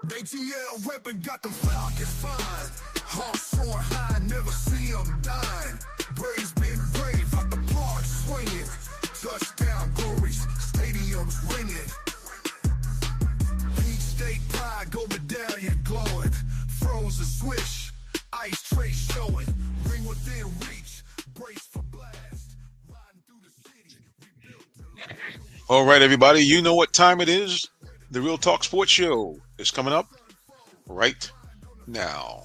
ATL weapon got the Falcons fine. Heart soaring high, never see them dying. Braves been brave, out the park swinging. Touchdown glories, stadiums ringing. Peach State pride, gold medallion glowing. Frozen swish, ice trace showing. Ring within reach, brace for blast. Riding through the city, we built to last. All right, everybody, you know what time it is. The Real Talk Sports Show is coming up right now.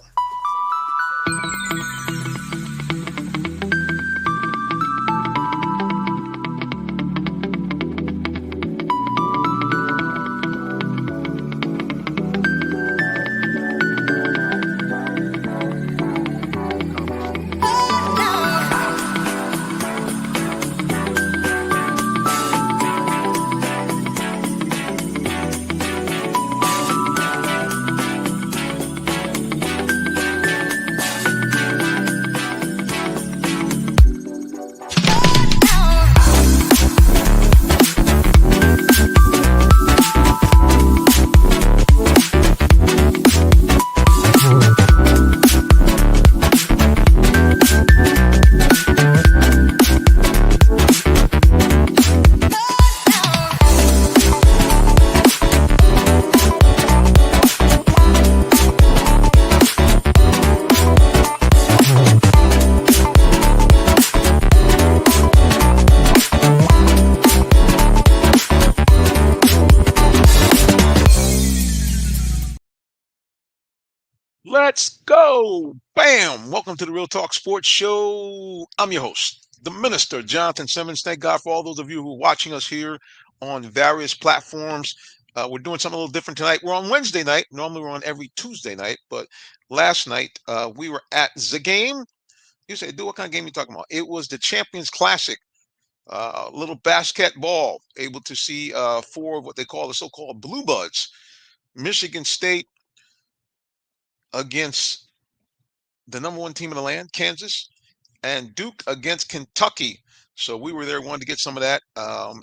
Let's go. Bam. Welcome to the Real Talk Sports Show. I'm your host, the minister, Jonathan Simmons. Thank God for all those of you who are watching us here on various platforms. We're doing something a little different tonight. We're on Wednesday night. Normally we're on every Tuesday night, but last night we were at the game. You say, dude, what kind of game are you talking about? It was the Champions Classic, little basketball. Able to see four of what they call the so-called Blue Buds. Michigan State against the number one team in the land, Kansas, and Duke against Kentucky. So we were there, wanted to get some of that.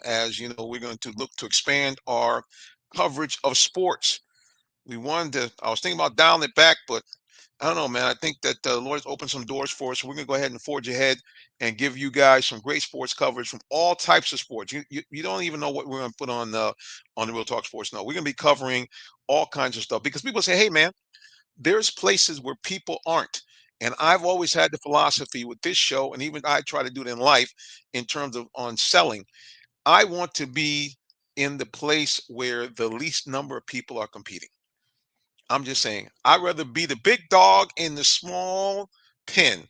As you know, we're going to look to expand our coverage of sports. I was thinking about dialing it back, but I don't know, man. I think that the Lord has opened some doors for us. So we're going to go ahead and forge ahead and give you guys some great sports coverage from all types of sports. You don't even know what we're going to put on the Real Talk Sports. No, we're going to be covering all kinds of stuff because people say, hey, man, there's places where people aren't. And I've always had the philosophy with this show, and even I try to do it in life in terms of on selling. I want to be in the place where the least number of people are competing. I'm just saying, I'd rather be the big dog in the small pen.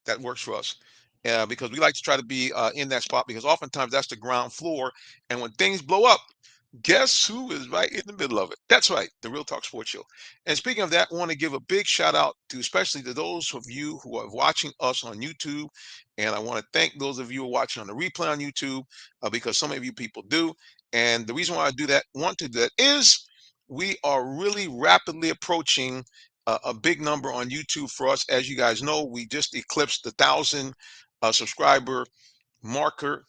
That works for us. Because we like to try to be in that spot because oftentimes that's the ground floor. And when things blow up, guess who is right in the middle of it? That's right, the Real Talk Sports Show. And speaking of that, I want to give a big shout out to especially to those of you who are watching us on YouTube. And I want to thank those of you who are watching on the replay on YouTube because some of you people do. And the reason why I do that, want to do that, is we are really rapidly approaching a big number on YouTube for us. As you guys know, we just eclipsed the 1,000 subscriber marker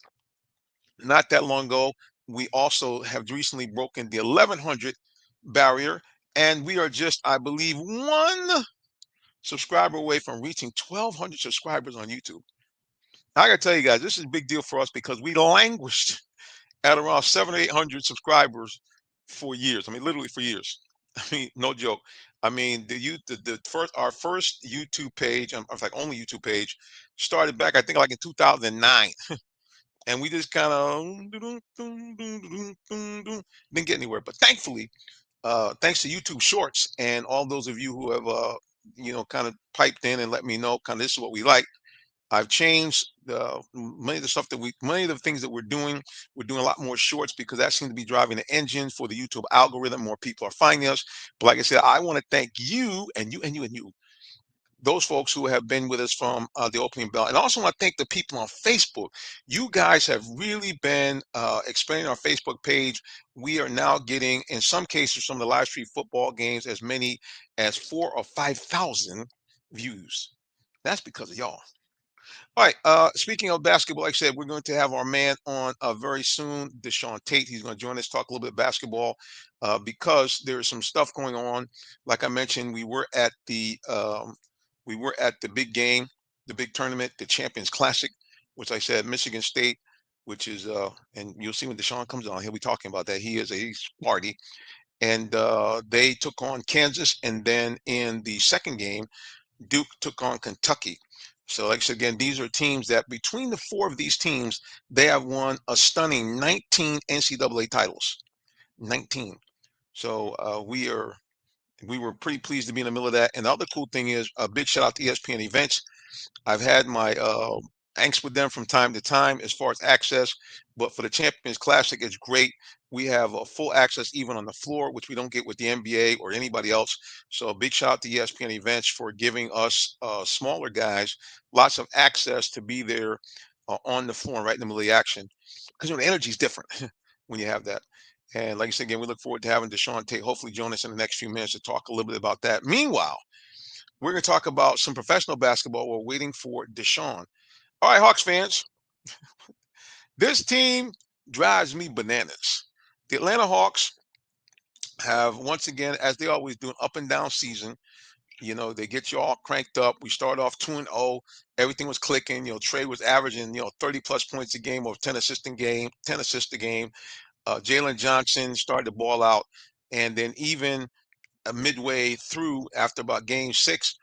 not that long ago. We also have recently broken the 1,100 barrier, and we are just, I believe, one subscriber away from reaching 1,200 subscribers on YouTube. I gotta tell you guys, this is a big deal for us because we languished at around 700 or 800 subscribers for years. I mean, literally for years. I mean, no joke. I mean, the first our first YouTube page, I was like only YouTube page, started back I think like in 2009. And we just kind of didn't get anywhere. But thankfully, thanks to YouTube Shorts and all those of you who have kind of piped in and let me know kind of this is what we like. I've changed many of the things that we're doing. We're doing a lot more shorts because that seems to be driving the engine for the YouTube algorithm. More people are finding us. But like I said, I want to thank you and you and you and you, those folks who have been with us from the opening bell. And also want to thank the people on Facebook. You guys have really been expanding our Facebook page. We are now getting, in some cases, from the live stream football games, as many as 4,000 or 5,000 views. That's because of y'all. All right. Speaking of basketball, like I said, we're going to have our man on very soon, Deshaun Tate. He's going to join us, talk a little bit basketball, because there's some stuff going on. Like I mentioned, we were at the big game, the big tournament, the Champions Classic, which I said Michigan State, which is and you'll see when Deshaun comes on, he'll be talking about that. He's party, and they took on Kansas, and then in the second game, Duke took on Kentucky. So, like I said, again, these are teams that between the four of these teams, they have won a stunning 19 NCAA titles. 19. So we were pretty pleased to be in the middle of that. And the other cool thing is a big shout out to ESPN Events. I've had my angst with them from time to time as far as access, but for the Champions Classic, it's great. We have full access even on the floor, which we don't get with the NBA or anybody else. So a big shout out to ESPN Events for giving us smaller guys lots of access to be there on the floor and right in the middle of the action. Because the energy is different when you have that. And like I said, again, we look forward to having Deshaun Tate hopefully join us in the next few minutes to talk a little bit about that. Meanwhile, we're going to talk about some professional basketball. We're waiting for Deshaun. All right, Hawks fans, this team drives me bananas. The Atlanta Hawks have once again, as they always do, an up and down season. You know, they get you all cranked up. We start off 2-0. Everything was clicking. You know, Trey was averaging, 30 plus points a game or 10 assists a game. Jalen Johnson started to ball out. And then even midway through, after about game six,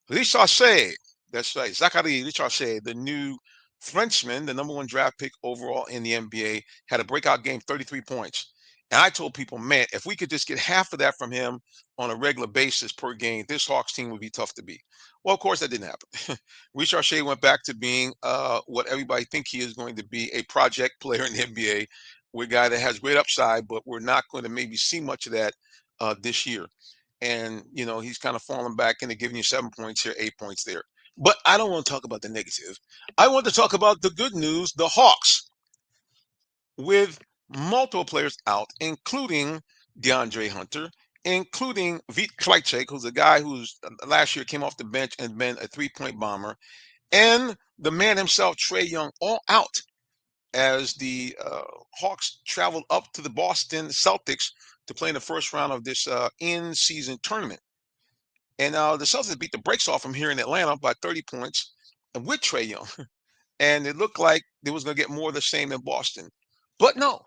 Richard, that's right, Zachary Richard, the new Frenchman, the number one draft pick overall in the NBA, had a breakout game, 33 points. And I told people, man, if we could just get half of that from him on a regular basis per game, this Hawks team would be tough to beat. Well, of course, that didn't happen. Richard Shea went back to being what everybody think he is going to be, a project player in the NBA. We're a guy that has great upside, but we're not going to maybe see much of that this year. And he's kind of falling back into giving you 7 points here, 8 points there. But I don't want to talk about the negative. I want to talk about the good news. The Hawks, with multiple players out, including DeAndre Hunter, including Vit Krejcik, who's a guy who's last year came off the bench and been a 3-point bomber, and the man himself, Trey Young, all out as the Hawks traveled up to the Boston Celtics to play in the first round of this in-season tournament. And the Celtics beat the brakes off them here in Atlanta by 30 points with Trey Young. And it looked like they was going to get more of the same in Boston. But no,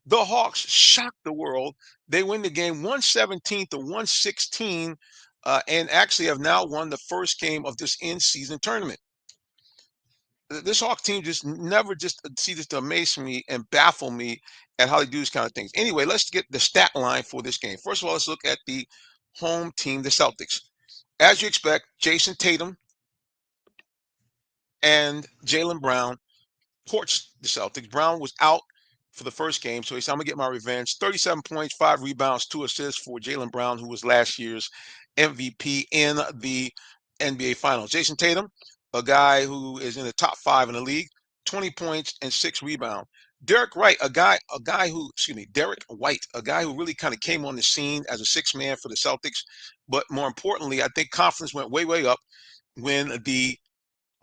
the Hawks shocked the world. They win the game 117 to 116, and actually have now won the first game of this in-season tournament. This Hawk team just never just see this to amaze me and baffle me at how they do these kind of things. Anyway, let's get the stat line for this game. First of all, let's look at the home team, the Celtics. As you expect, Jason Tatum and Jaylen Brown torched the Celtics. Brown was out for the first game, so he said, I'm going to get my revenge. 37 points, 5 rebounds, 2 assists for Jaylen Brown, who was last year's MVP in the NBA Finals. Jason Tatum, a guy who is in the top 5 in the league, 20 points and 6 rebounds. Derek White, a guy who really kind of came on the scene as a sixth man for the Celtics. But more importantly, I think confidence went way, way up when the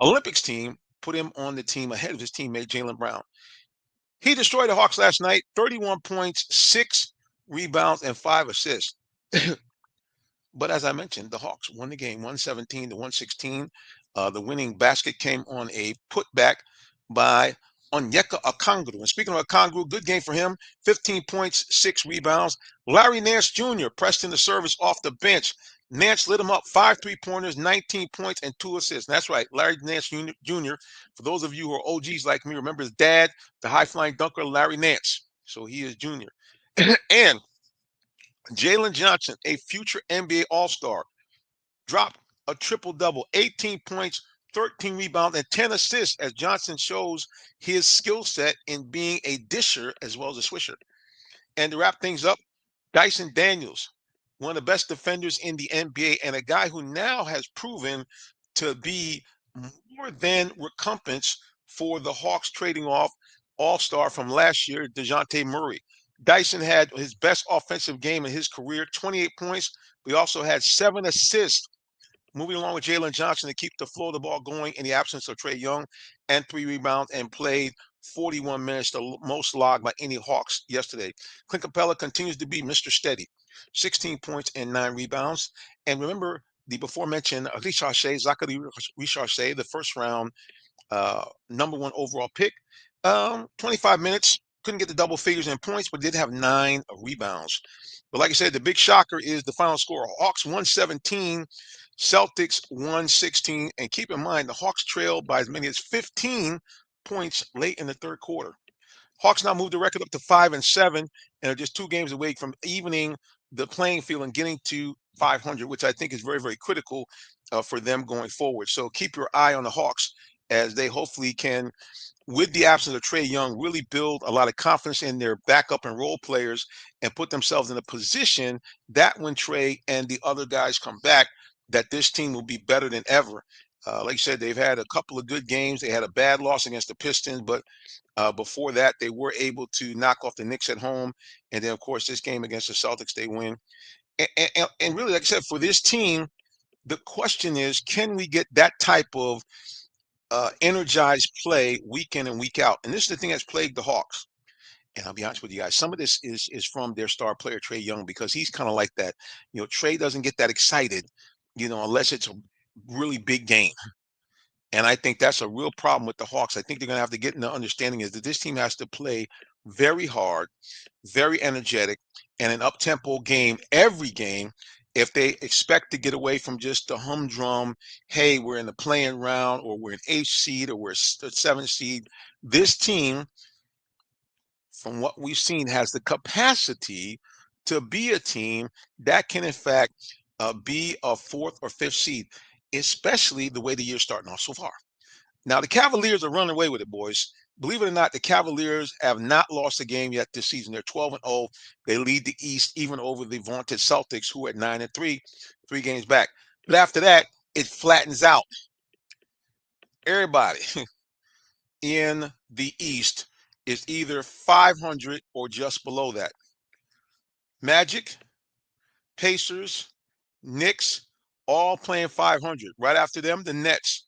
Olympics team put him on the team ahead of his teammate, Jaylen Brown. He destroyed the Hawks last night, 31 points, 6 rebounds, and 5 assists. But as I mentioned, the Hawks won the game 117 to 116. The winning basket came on a putback by Onyeka Okongwu. And speaking of Okongwu, good game for him, 15 points, 6 rebounds. Larry Nance Jr. pressed in the service off the bench. Nance lit him up, 5 3-pointers, 19 points, and 2 assists. And that's right, Larry Nance Jr. For those of you who are OGs like me, remember his dad, the high-flying dunker, Larry Nance. So he is junior. And Jalen Johnson, a future NBA All-Star, dropped a triple-double, 18 points, 13 rebounds, and 10 assists as Johnson shows his skill set in being a disher as well as a swisher. And to wrap things up, Dyson Daniels, one of the best defenders in the NBA and a guy who now has proven to be more than recompense for the Hawks trading off All-Star from last year, DeJounte Murray. Dyson had his best offensive game in his career, 28 points. We also had 7 assists moving along with Jalen Johnson to keep the flow of the ball going in the absence of Trey Young, and 3 rebounds, and played 41 minutes, the most logged by any Hawks yesterday. Clint Capella continues to be Mr. Steady, 16 points and 9 rebounds. And remember the before mentioned Zachary Richarche, the first round number one overall pick. 25 minutes, couldn't get the double figures in points, but did have 9 rebounds. But like I said, the big shocker is the final score. Hawks 117, Celtics 116. And keep in mind, the Hawks trailed by as many as 15 points late in the third quarter. Hawks now moved the record up to 5-7, and are just 2 games away from evening the playing field and getting to 500, which I think is very, very critical for them going forward. So keep your eye on the Hawks as they hopefully can, with the absence of Trey Young, really build a lot of confidence in their backup and role players and put themselves in a position that when Trey and the other guys come back, that this team will be better than ever. Like you said, they've had a couple of good games. They had a bad loss against the Pistons, but before that, they were able to knock off the Knicks at home. And then, of course, this game against the Celtics, they win. And really, like I said, for this team, the question is, can we get that type of energized play week in and week out? And this is the thing that's plagued the Hawks. And I'll be honest with you guys, some of this is from their star player, Trey Young, because he's kind of like that. Trey doesn't get that excited, unless it's a really big game. And I think that's a real problem with the Hawks. I think they're going to have to get in the understanding is that this team has to play very hard, very energetic, and an up-tempo game every game if they expect to get away from just the humdrum, hey, we're in the playing round, or we're an eighth seed, or we're a seventh seed. This team, from what we've seen, has the capacity to be a team that can, in fact, be a fourth or fifth seed, especially the way the year's starting off so far. Now, the Cavaliers are running away with it, boys. Believe it or not, the Cavaliers have not lost a game yet this season. They're 12-0. They lead the East even over the vaunted Celtics, who are at 9-3, 3 games back. But after that, it flattens out. Everybody in the East is either 500 or just below that. Magic, Pacers, Knicks, all playing 500. Right after them, the Nets,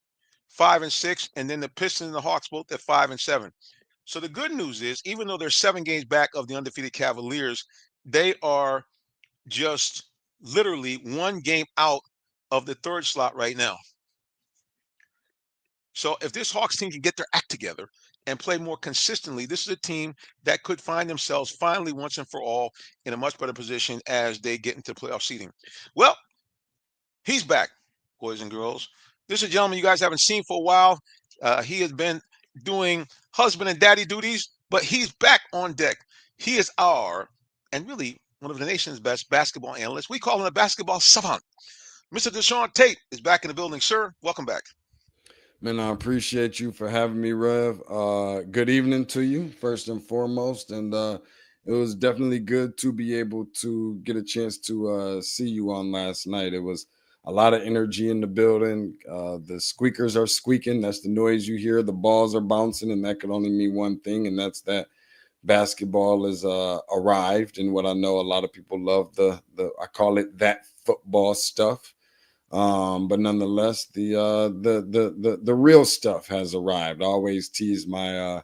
5-6, and then the Pistons and the Hawks both at 5-7. So the good news is, even though they're 7 games back of the undefeated Cavaliers, they are just literally 1 game out of the third slot right now. So if this Hawks team can get their act together and play more consistently, this is a team that could find themselves finally once and for all in a much better position as they get into playoff seeding. Well, he's back, boys and girls. This is a gentleman you guys haven't seen for a while. He has been doing husband and daddy duties, but he's back on deck. He is and really one of the nation's best basketball analysts. We call him a basketball savant. Mr. Deshaun Tate is back in the building, sir. Welcome back. Man, I appreciate you for having me, Rev. Good evening to you, first and foremost. And it was definitely good to be able to get a chance to see you on last night. It was a lot of energy in the building. The squeakers are squeaking. That's the noise you hear. The balls are bouncing, and that could only mean one thing, and that's that basketball is arrived. And what I know a lot of people love, I call it that football stuff. But nonetheless, the real stuff has arrived. I always tease my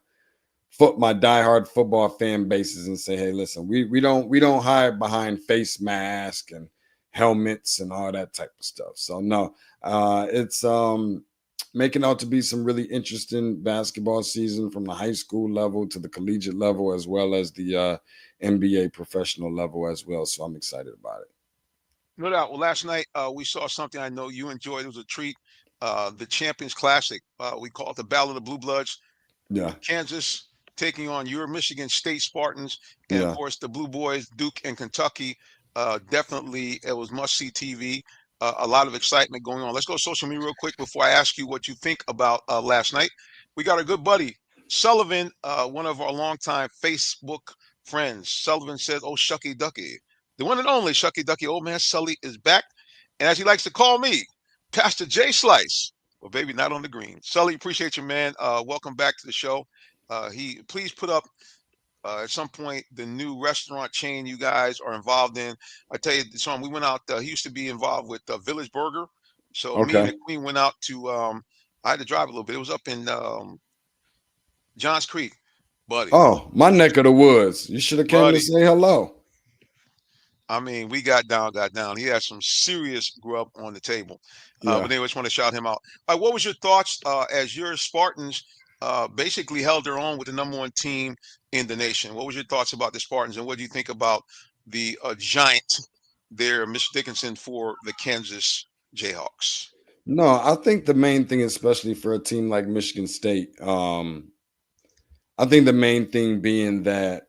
diehard football fan bases and say, hey, listen, we don't hide behind face masks and helmets and all that type of stuff. So no, it's making out to be some really interesting basketball season from the high school level to the collegiate level, as well as the NBA professional level as well. So I'm excited about it. No doubt. Well, last night we saw something I know you enjoyed. It was a treat. The Champions Classic. We call it the Battle of the Blue Bloods. Yeah, Kansas taking on your Michigan State Spartans, and of yeah. course the Blue Boys, Duke and Kentucky. Definitely, it was must-see TV. A lot of excitement going on. Let's go to social media real quick before I ask you what you think about last night. We got our good buddy Sullivan, one of our longtime Facebook friends. Sullivan says, "Oh shucky ducky, the one and only shucky ducky, old man Sully is back, and as he likes to call me, Pastor J Slice." Well, baby, not on the green. Sully, appreciate you, man. Welcome back to the show. He please put up at some point the new restaurant chain you guys are involved in. I tell you, Sean, we went out. He used to be involved with Village Burger. So me and Okay. the Queen went out to. I had to drive a little bit. It was up in Johns Creek, buddy. Oh, my neck of the woods. You should have came to Buddy, say hello. I mean, we got down, got down. He had some serious grub on the table. Yeah. But anyway, just want to shout him out. All right, what was your thoughts as your Spartans basically held their own with the number one team in the nation? What was your thoughts about the Spartans, and what do you think about the giant there, Mr. Dickinson, for the Kansas Jayhawks? No, I think the main thing, especially for a team like Michigan State, I think the main thing being that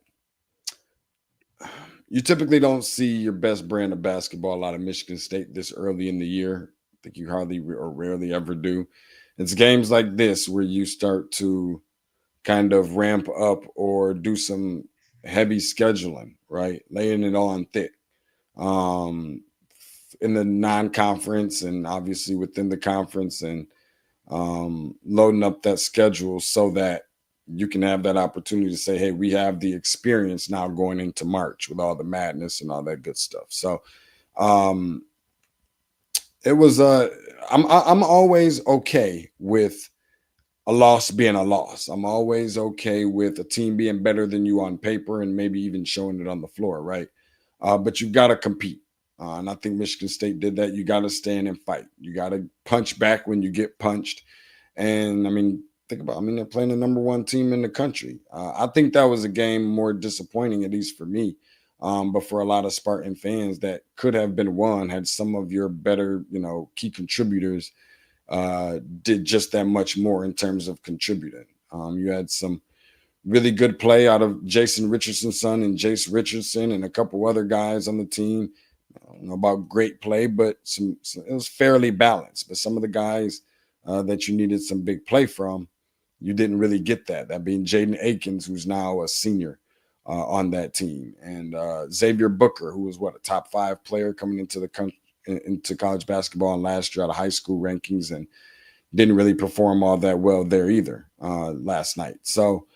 you typically don't see your best brand of basketball out of Michigan State this early in the year. I think you hardly or rarely ever do. It's games like this where you start to kind of ramp up or do some heavy scheduling, right? Laying it on thick. Um, in the non-conference and obviously within the conference, and loading up that schedule so that you can have that opportunity to say, hey, we have the experience now going into March with all the madness and all that good stuff. So um, it was I'm always okay with a loss being a loss. I'm always okay with a team being better than you on paper and maybe even showing it on the floor, right? But you got to compete. And I think Michigan State did that. You got to stand and fight. You got to punch back when you get punched. And I mean, think about, I mean, they're playing the number one team in the country. I think that was a game more disappointing, at least for me. But for a lot of Spartan fans, that could have been won had some of your better, key contributors did just that much more in terms of contributing. You had some really good play out of Jason Richardson's son and Jace Richardson and a couple other guys on the team. I don't know about great play, but it was fairly balanced. But some of the guys that you needed some big play from, you didn't really get that. That being Jaden Akins, who's now a senior on that team, and Xavier Booker, who was a top 5 player coming into the country into college basketball and last year out of high school rankings, and didn't really perform all that well there either last night. So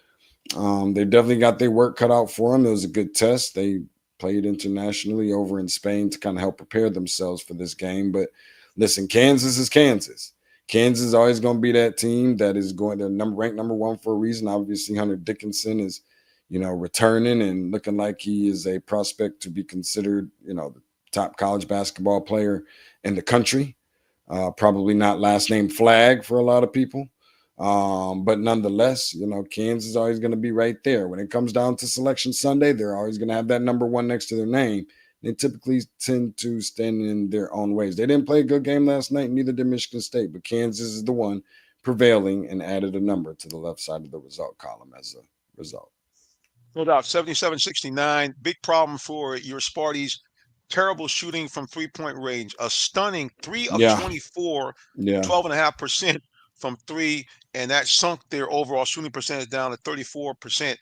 they definitely got their work cut out for them. It was a good test. They played internationally over in Spain to kind of help prepare themselves for this game. But listen, Kansas is Kansas. Kansas is always going to be that team that is going to ranked number one for a reason. Obviously, Hunter Dickinson is, returning and looking like he is a prospect to be considered, the top college basketball player in the country. Probably not last name Flag for a lot of people. But nonetheless, Kansas is always going to be right there. When it comes down to Selection Sunday, they're always going to have that number one next to their name. They typically tend to stand in their own ways. They didn't play a good game last night, neither did Michigan State, but Kansas is the one prevailing and added a number to the left side of the result column as a result. No doubt, 77-69. Big problem for your Sparties. Terrible shooting from three-point range. A stunning 3 of Yeah. 24, Yeah. 12.5% from 3, and that sunk their overall shooting percentage down to 34%.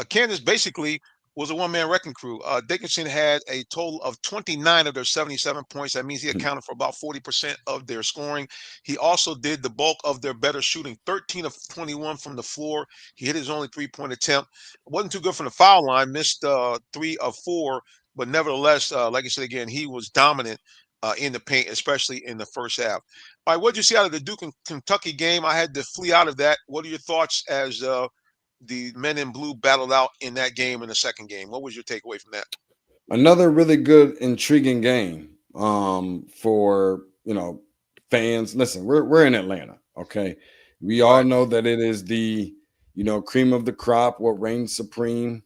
Kansas basically was a one-man wrecking crew. Dickinson had a total of 29 of their 77 points. That means he accounted for about 40% of their scoring. He also did the bulk of their better shooting, 13 of 21 from the floor. He hit his only three-point attempt. Wasn't too good from the foul line, missed 3 of 4, but nevertheless, like I said again, he was dominant in the paint, especially in the first half. All right, what did you see out of the Duke and Kentucky game? I had to flee out of that. What are your thoughts as the men in blue battled out in that game in the second game? What was your takeaway from that? Another really good, intriguing game for fans. Listen, we're in Atlanta, okay? We all Right. know that it is the cream of the crop, what reigns supreme,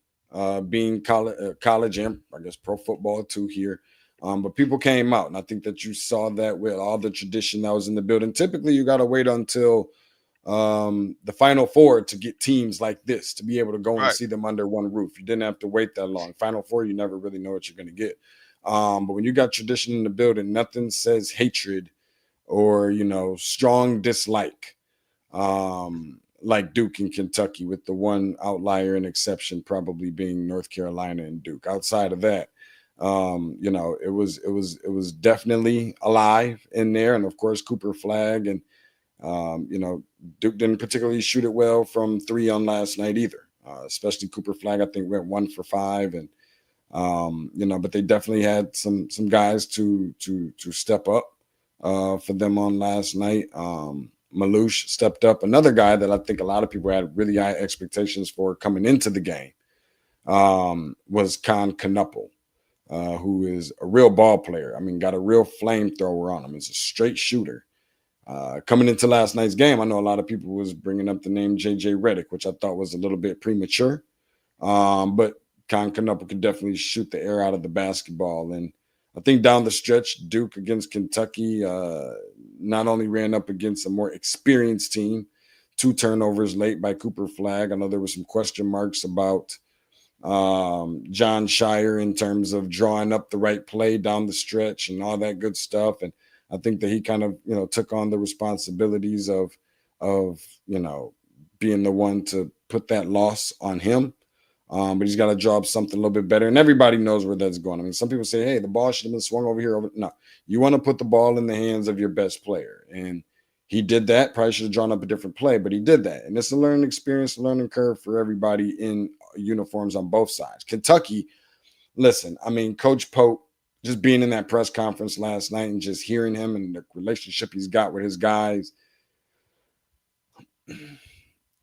being college and I guess pro football too here. But people came out, and I think that you saw that with all the tradition that was in the building. Typically, you got to wait until the Final Four to get teams like this to be able to go and Right. see them under one roof. You didn't have to wait that long. Final Four, you never really know what you're going to get. But when you got tradition in the building, nothing says hatred or strong dislike like Duke and Kentucky, with the one outlier and exception probably being North Carolina and Duke. Outside of that, it was definitely alive in there, and of course Cooper Flag and Duke didn't particularly shoot it well from 3 on last night either. Especially Cooper Flag, I think went 1 for 5, and but they definitely had some guys to step up for them on last night. Malouche stepped up. Another guy that I think a lot of people had really high expectations for coming into the game was Con Knuppel, who is a real ball player. I mean, got a real flamethrower on him. He's a straight shooter. Coming into last night's game, I know a lot of people was bringing up the name J.J. Redick, which I thought was a little bit premature. But Con Knuppel could definitely shoot the air out of the basketball. And I think down the stretch, Duke against Kentucky not only ran up against a more experienced team, 2 turnovers late by Cooper Flagg. I know there were some question marks about John Shire in terms of drawing up the right play down the stretch and all that good stuff. And I think that he kind of, took on the responsibilities of being the one to put that loss on him. But he's got to draw up something a little bit better. And everybody knows where that's going. I mean, some people say, hey, the ball should have been swung over here. No, you want to put the ball in the hands of your best player. And he did that. Probably should have drawn up a different play, but he did that. And it's a learning experience, a learning curve for everybody in uniforms on both sides. Kentucky, listen, I mean, Coach Pope, just being in that press conference last night and just hearing him and the relationship he's got with his guys,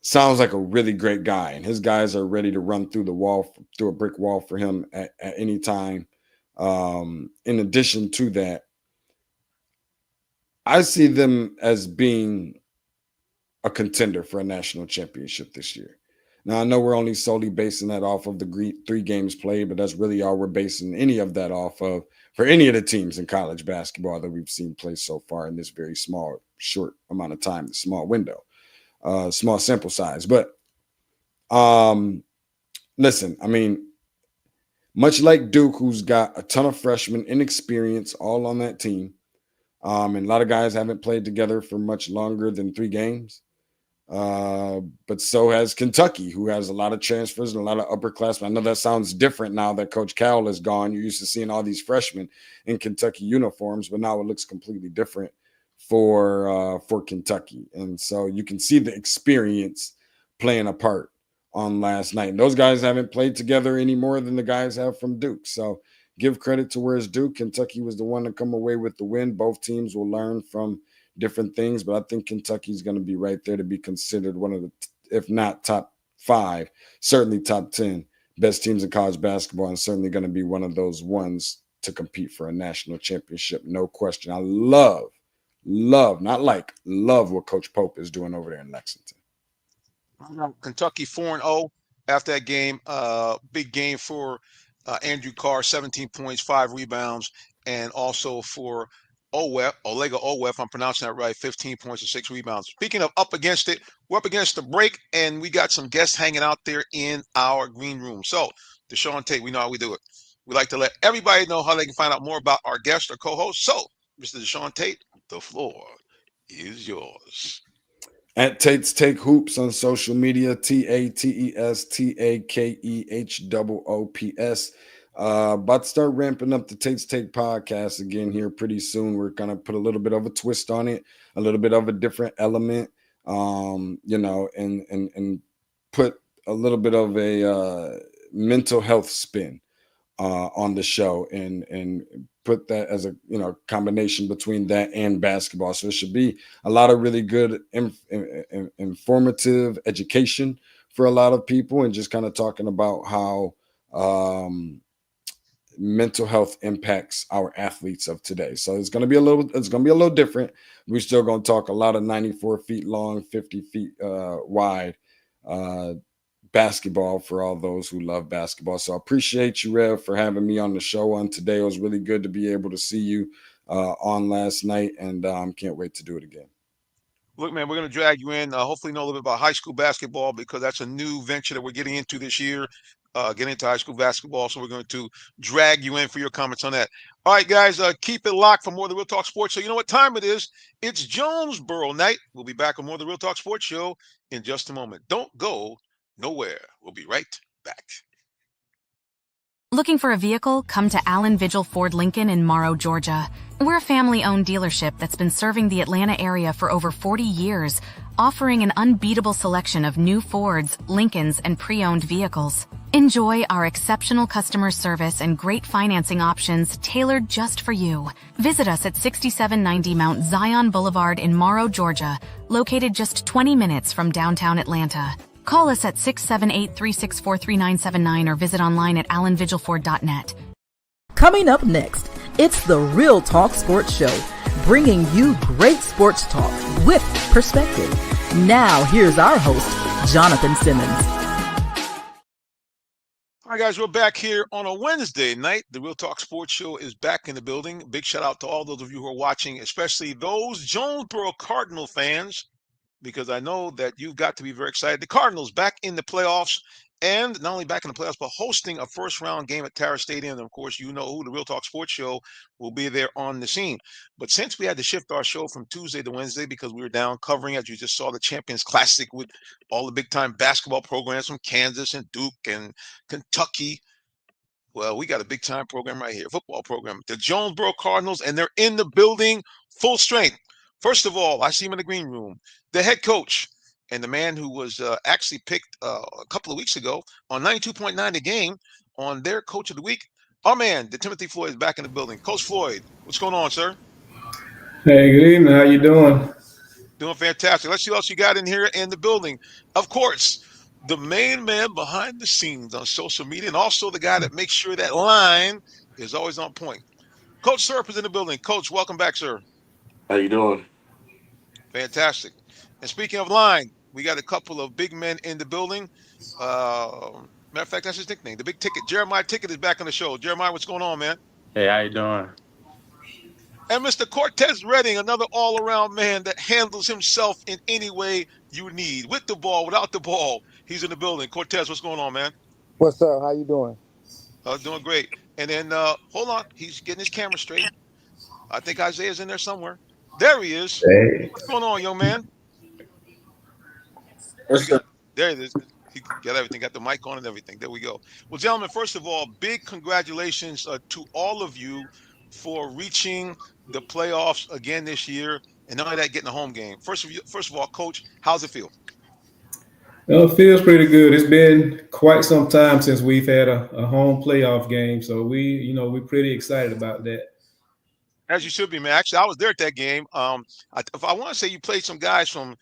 sounds like a really great guy. And his guys are ready to run through a brick wall for him at any time. In addition to that, I see them as being a contender for a national championship this year. Now, I know we're only solely basing that off of the 3 games played, but that's really all we're basing any of that off of for any of the teams in college basketball that we've seen play so far in this very short amount of time, the small window, small sample size. But listen, I mean, much like Duke, who's got a ton of freshmen, inexperience, all on that team, and a lot of guys haven't played together for much longer than 3 games. But so has Kentucky, who has a lot of transfers and a lot of upperclassmen. I know that sounds different now that Coach Cowell is gone. You're used to seeing all these freshmen in Kentucky uniforms, but now it looks completely different for Kentucky. And so you can see the experience playing a part on last night. And those guys haven't played together any more than the guys have from Duke. So give credit to where it's due. Kentucky was the one to come away with the win. Both teams will learn from different things, but I think Kentucky's going to be right there to be considered one of the, if not top 5, certainly top 10 best teams in college basketball, and certainly going to be one of those ones to compete for a national championship. No question. I love what Coach Pope is doing over there in Lexington. Kentucky 4-0 after that game. Big game for Andrew Carr, 17 points, 5 rebounds, and also for Olega Owef, I'm pronouncing that right, 15 points and 6 rebounds. Speaking of up against it, we're up against the break, and we got some guests hanging out there in our green room. So, Deshaun Tate, we know how we do it. We like to let everybody know how they can find out more about our guest or co-host. So, Mr. Deshaun Tate, the floor is yours. At Tate's Take Hoops on social media, TateStakeHoops. About to start ramping up the Tate's Take podcast again here pretty soon. We're going to put a little bit of a twist on it, a little bit of a different element, and put a little bit of a mental health spin on the show and put that as a combination between that and basketball. So it should be a lot of really good informative education for a lot of people, and just kind of talking about how mental health impacts our athletes of today. So it's going to be a little different. We're still going to talk a lot of 94 feet long, 50 feet wide basketball for all those who love basketball. So I appreciate you, Rev, for having me on the show on today. It was really good to be able to see you on last night, and can't wait to do it again. Look, man, we're going to drag you in, hopefully know a little bit about high school basketball, because that's a new venture that we're getting into this year, getting into high school basketball. So we're going to drag you in for your comments on that. All right, guys, keep it locked for more of the Real Talk Sports Show. You know what time it is? It's Jonesboro night. We'll be back with more of the Real Talk Sports Show in just a moment. Don't go nowhere. We'll be right back. Looking for a vehicle? Come to Allen Vigil Ford Lincoln in Morrow, Georgia. We're a family-owned dealership that's been serving the Atlanta area for over 40 years, offering an unbeatable selection of new Fords, Lincolns, and pre-owned vehicles. Enjoy our exceptional customer service and great financing options tailored just for you. Visit us at 6790 Mount Zion Boulevard in Morrow, Georgia, located just 20 minutes from downtown Atlanta. Call us at 678-364-3979 or visit online at alanvigilford.net. Coming up next, it's the Real Talk Sports Show, bringing you great sports talk with perspective. Now, here's our host, Jonathan Simmons. All right, guys, we're back here on a Wednesday night. The Real Talk Sports Show is back in the building. Big shout out to all those of you who are watching, especially those Jonesboro Cardinal fans, because I know that you've got to be very excited. The Cardinals back in the playoffs, and not only back in the playoffs, but hosting a first-round game at Tara Stadium. And, of course, you know who, the Real Talk Sports Show, will be there on the scene. But since we had to shift our show from Tuesday to Wednesday because we were down covering, as you just saw, the Champions Classic with all the big-time basketball programs from Kansas and Duke and Kentucky. Well, we got a big-time program right here, football program. The Jonesboro Cardinals, and they're in the building full strength. First of all, I see him in the green room, the head coach, and the man who was actually picked a couple of weeks ago on 92.9 The Game on their Coach of the Week. Our man, the Timothy Floyd, is back in the building. Coach Floyd, what's going on, sir? Hey, good evening. How you doing? Doing fantastic. Let's see what else you got in here in the building. Of course, the main man behind the scenes on social media, and also the guy that makes sure that line is always on point. Coach Serp is in the building. Coach, welcome back, sir. How you doing? Fantastic. And speaking of line, we got a couple of big men in the building. Matter of fact, that's his nickname, the Big Ticket. Jeremiah Ticket is back on the show. Jeremiah, what's going on, man? Hey, how you doing? And Mr. Cortez Redding, another all-around man that handles himself in any way you need, with the ball, without the ball. He's in the building. Cortez, what's going on, man? What's up? How you doing? Doing great. And then, hold on, he's getting his camera straight. I think Isaiah's in there somewhere. There he is. Hey. What's going on, young man? What's up? There it is. He got everything, got the mic on and everything. There we go. Well, gentlemen, first of all, big congratulations to all of you for reaching the playoffs again this year, and not only that, getting a home game. First of all, Coach, how's it feel? Well, it feels pretty good. It's been quite some time since we've had a home playoff game, so we're pretty excited about that. As you should be, man. Actually, I was there at that game. If I want to say you played some guys from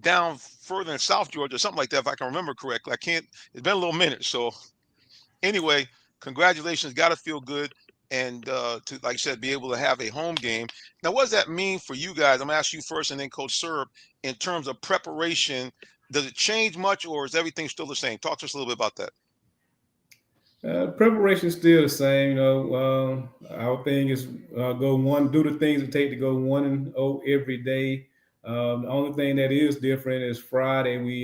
down further in South Georgia, or something like that, if I can remember correctly. I can't. It's been a little minute. So anyway, congratulations. Got to feel good, and to, like I said, be able to have a home game. Now, what does that mean for you guys? I'm gonna ask you first, and then Coach Serb, in terms of preparation. Does it change much, or is everything still the same? Talk to us a little bit about that. Preparation is still the same. Our thing is do the things it take to go 1-0 every day. The only thing that is different is Friday we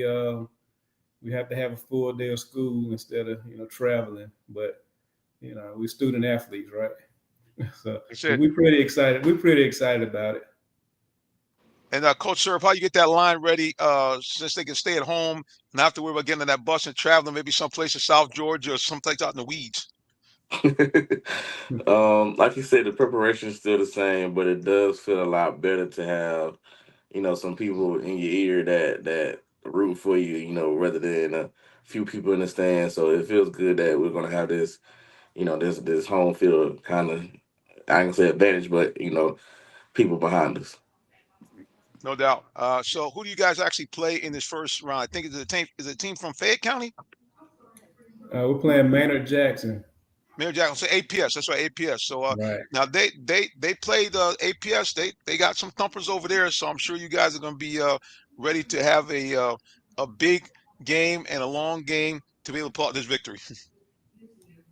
have to have a full day of school instead of traveling. But we're student athletes, right? So we're pretty excited. We're pretty excited about it. And Coach Serb, how you get that line ready since they can stay at home, not have to worry about getting on that bus and traveling maybe someplace in South Georgia or someplace out in the weeds? Like you said, the preparation is still the same, but it does feel a lot better to have, some people in your ear that root for you, rather than a few people in the stand. So it feels good that we're gonna have this, this home field kind of, I can say advantage, but people behind us. No doubt. So who do you guys actually play in this first round? I think it's a team from Fayette County? We're playing Maynard Jackson. Maynard Jackson. So APS. That's right, APS. So right. Now they played APS. They got some thumpers over there. So I'm sure you guys are going to be ready to have a big game and a long game to be able to pull out this victory.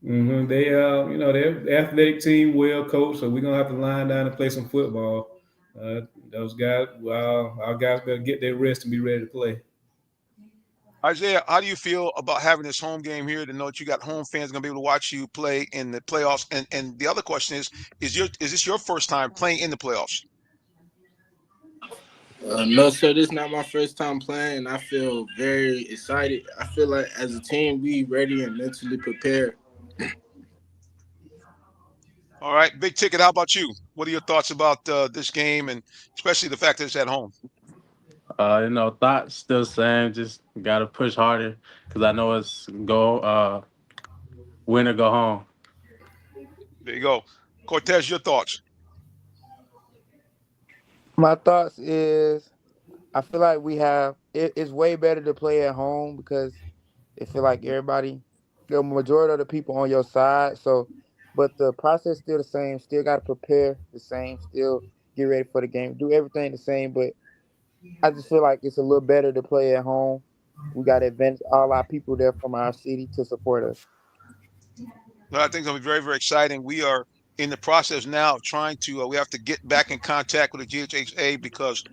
Mm-hmm. They're the athletic team, well coached. So we're gonna have to line down and play some football. Those guys, our guys better get their rest and be ready to play. Isaiah, how do you feel about having this home game here to know that you got home fans going to be able to watch you play in the playoffs? And the other question is this your first time playing in the playoffs? No, sir, this is not my first time playing. I feel very excited. I feel like as a team, we ready and mentally prepared. All right, Big Ticket, how about you? What are your thoughts about this game, and especially the fact that it's at home? Thoughts still same. Just gotta push harder because I know it's go win or go home. There you go. Cortez, your thoughts. My thoughts is I feel like it's way better to play at home because it feel like the majority of the people on your side. So, but the process still the same. Still got to prepare the same. Still get ready for the game. Do everything the same. But I just feel like it's a little better to play at home. We got advantage all our people there from our city to support us. Well, I think it's going to be very, very exciting. We are in the process now of trying to, we have to get back in contact with the GHHA because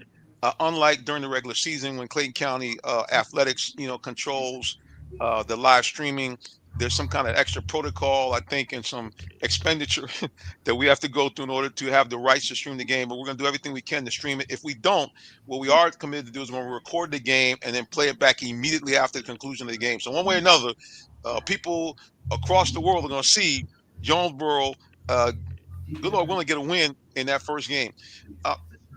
unlike during the regular season when Clayton County athletics, controls the live streaming, there's some kind of extra protocol, I think, and some expenditure that we have to go through in order to have the rights to stream the game. But we're going to do everything we can to stream it. If we don't, what we are committed to do is when we record the game and then play it back immediately after the conclusion of the game. So one way or another, people across the world are going to see Jonesboro, uh, good Lord willing, get a win in that first game. Uh,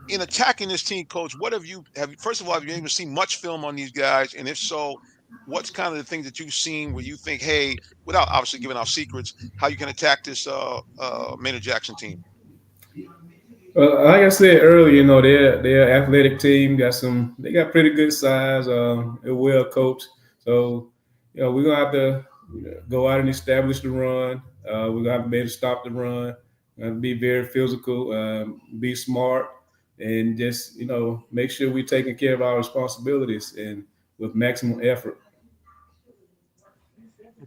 in attacking this team, coach, what first of all, have you even seen much film on these guys? And if so, what's kind of the things that you've seen where you think, hey, without obviously giving out secrets, how you can attack this Maynard Jackson team? Like I said earlier, their athletic team they got pretty good size. They're well coached, so we're gonna have to go out and establish the run. We're gonna have to be able to stop the run. Be very physical, be smart, and just make sure we're taking care of our responsibilities and with maximum effort.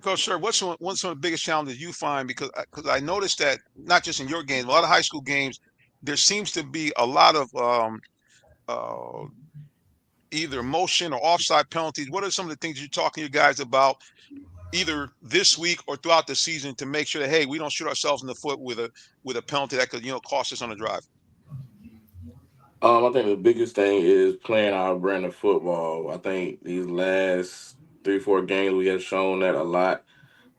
Coach, sir, what's one of the biggest challenges you find? Because I noticed that not just in your games, a lot of high school games, there seems to be a lot of uh, either motion or offside penalties. What are some of the things you're talking to you guys about either this week or throughout the season to make sure that, hey, we don't shoot ourselves in the foot with a penalty that could cost us on the drive? I think the biggest thing is playing our brand of football. I think these last 3, 4 games we have shown that a lot,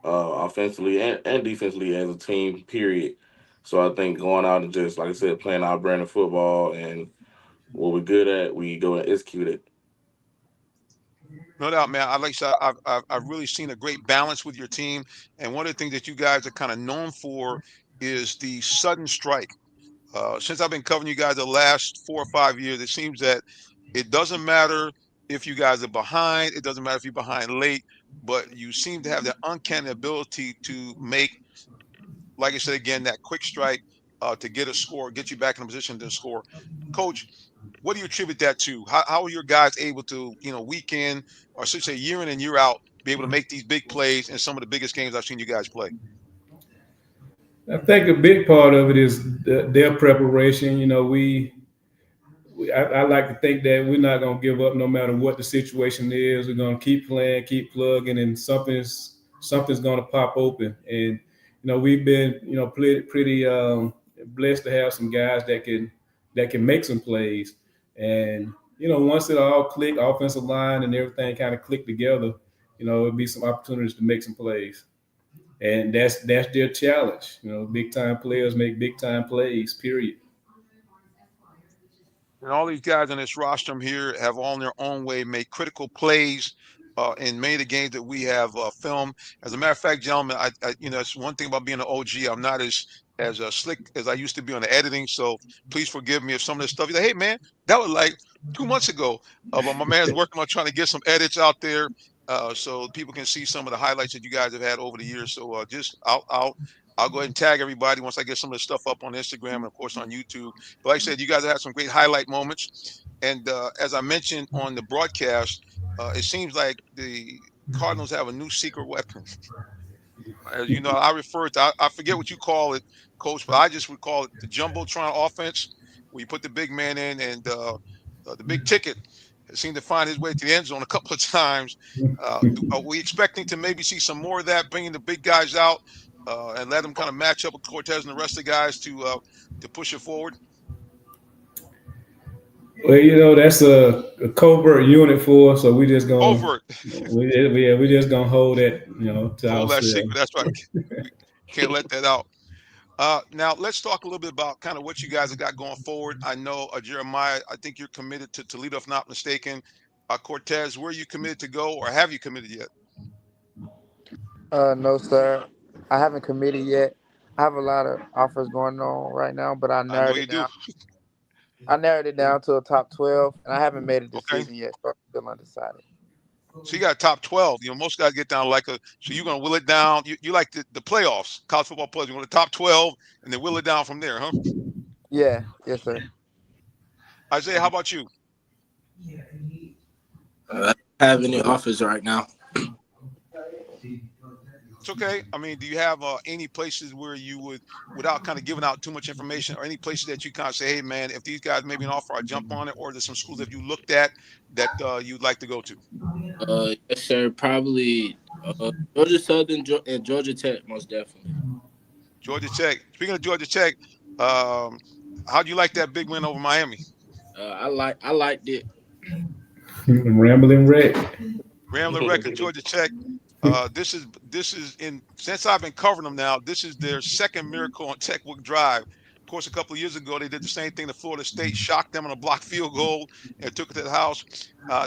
offensively and defensively as a team. Period. So I think going out and just like I said, playing our brand of football and what we're good at, we go and execute it. No doubt, man. I like I said, I've really seen a great balance with your team, and one of the things that you guys are kind of known for is the sudden strike. Since I've been covering you guys the last 4 or 5 years, it seems that it doesn't matter if you guys are behind. It doesn't matter if you're behind late, but you seem to have the uncanny ability to make, like I said again, that quick strike to get a score, get you back in a position to score. Coach, what do you attribute that to? How are your guys able to, week in, or I should say year in and year out, be able to make these big plays in some of the biggest games I've seen you guys play? I think a big part of it is their preparation. I like to think that we're not going to give up no matter what the situation is. We're going to keep playing, keep plugging, and something's going to pop open. And we've been pretty blessed to have some guys that can make some plays. And once it all click, offensive line and everything kind of click together, it'll be some opportunities to make some plays. And that's their challenge. Big time players make big time plays. Period. And all these guys on this rostrum here have all in their own way made critical plays in many of the games that we have filmed. As a matter of fact, gentlemen, it's one thing about being an OG. I'm not as slick as I used to be on the editing. So please forgive me if some of this stuff. You say, hey man, that was like 2 months ago. But my man's working on trying to get some edits out there. So people can see some of the highlights that you guys have had over the years. So just I'll go ahead and tag everybody once I get some of this stuff up on Instagram and of course on YouTube. But like I said, you guys have had some great highlight moments. And as I mentioned on the broadcast, it seems like the Cardinals have a new secret weapon. As you know, I forget what you call it, Coach, but I just would call it the jumbotron offense, where you put the big man in and the big ticket seemed to find his way to the end zone a couple of times. Are we expecting to maybe see some more of that, bringing the big guys out and let them kind of match up with Cortez and the rest of the guys to push it forward? Well, that's a covert unit for us, so we just gonna Overt. we just gonna hold that to Hold that ourselves. secret. That's right. We can't let that out. Now let's talk a little bit about kind of what you guys have got going forward. I know Jeremiah, I think you're committed to Toledo, if not mistaken. Cortez, where are you committed to go, or have you committed yet? No, sir. I haven't committed yet. I have a lot of offers going on right now, but I know you do. I narrowed it down to a top 12, and I haven't made a Okay. decision yet, so I'm still undecided. So you got top 12. Most guys get down like so you're going to will it down. You like the playoffs, college football playoffs. You want the top 12 and then will it down from there, huh? Yeah, yes, sir. Isaiah, how about you? I don't have any offers right now. It's okay. I mean, do you have any places where you would, without kind of giving out too much information, or any places that you kind of say, hey, man, if these guys maybe an offer, I jump on it, or there's some schools that you looked at that you'd like to go to? Yes, sir. Probably Georgia Southern and Georgia Tech, most definitely. Georgia Tech. Speaking of Georgia Tech, how do you like that big win over Miami? I liked it. Rambling wreck. Rambling record, Georgia Tech. This is in since I've been covering them now. This is their second miracle on Tech Book Drive. Of course, a couple of years ago they did the same thing to Florida State, shocked them on a blocked field goal and took it to the house.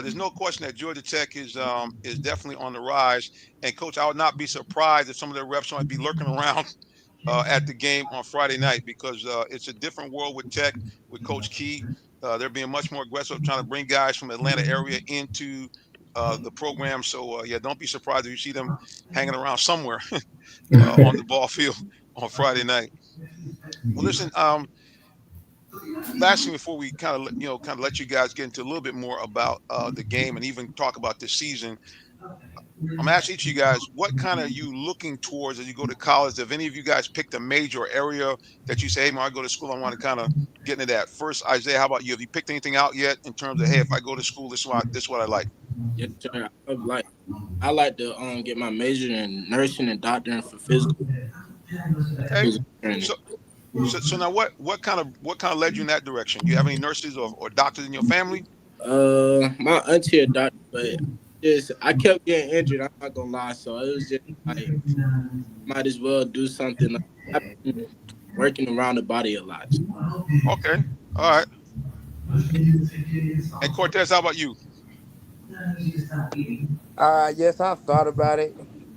There's no question that Georgia Tech is definitely on the rise. And coach, I would not be surprised if some of their reps might be lurking around at the game on Friday night, because it's a different world with Tech, with Coach Key. They're being much more aggressive, trying to bring guys from the Atlanta area into the program. So yeah, don't be surprised if you see them hanging around somewhere on the ball field on Friday night. Well, listen. Last thing before we kind of let you guys get into a little bit more about the game and even talk about this season. I'm asking each of you guys, what kind of you looking towards as you go to college? Have any of you guys picked a major or area that you say, hey, when I go to school, I want to kind of get into that? First, Isaiah, how about you? Have you picked anything out yet in terms of, hey, if I go to school, this is what I like? Yes, sir. I like to get my major in nursing and doctoring for physical Okay. training. So now what kind of led you in that direction? You have any nurses or doctors in your family? My auntie a doctor, but I kept getting injured. I'm not gonna lie, so it was just like might as well do something. Like, I've been working around the body a lot. Okay, all right. And Cortez, how about you? Yes, I've thought about it.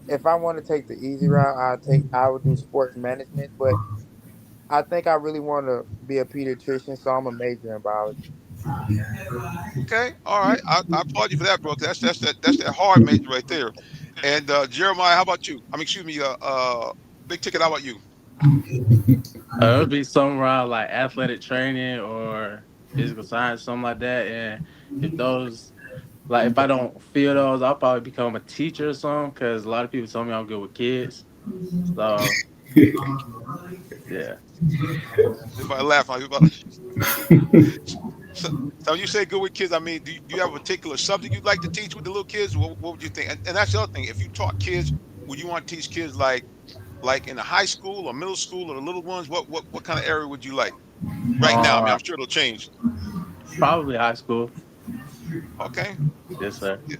If I want to take the easy route, I would do sports management, but I think I really want to be a pediatrician, so I'm a major in biology. Okay, all right. I applaud you for that, bro. 'Cause that's that hard major right there. And Jeremiah, how about you? I mean, excuse me, Big Ticket, how about you? It would be something around like athletic training or physical science, something like that. And if those, like, if I don't feel those, I'll probably become a teacher or something. Because a lot of people tell me I'm good with kids. So yeah. Everybody laugh. So you say good with kids. I mean, do you have a particular subject you'd like to teach with the little kids? What would you think? And that's the other thing. If you taught kids, would you want to teach kids like in a high school or middle school or the little ones? What kind of area would you like right now? I mean, Uh, I'm sure it'll change. Probably high school. Okay. Yes, sir. Yeah.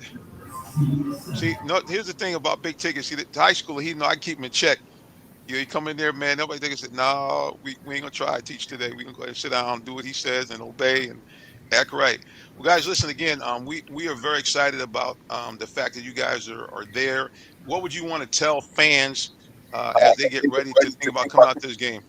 See, no, here's the thing about Big Ticket. See, the high school, I keep him in check. You come in there, man. Nobody thinks that. No, we ain't gonna try to teach today. We gonna go ahead and sit down, do what he says, and obey and act right. Well, guys, listen again. We are very excited about the fact that you guys are there. What would you want to tell fans as they get ready to think about coming out to this game?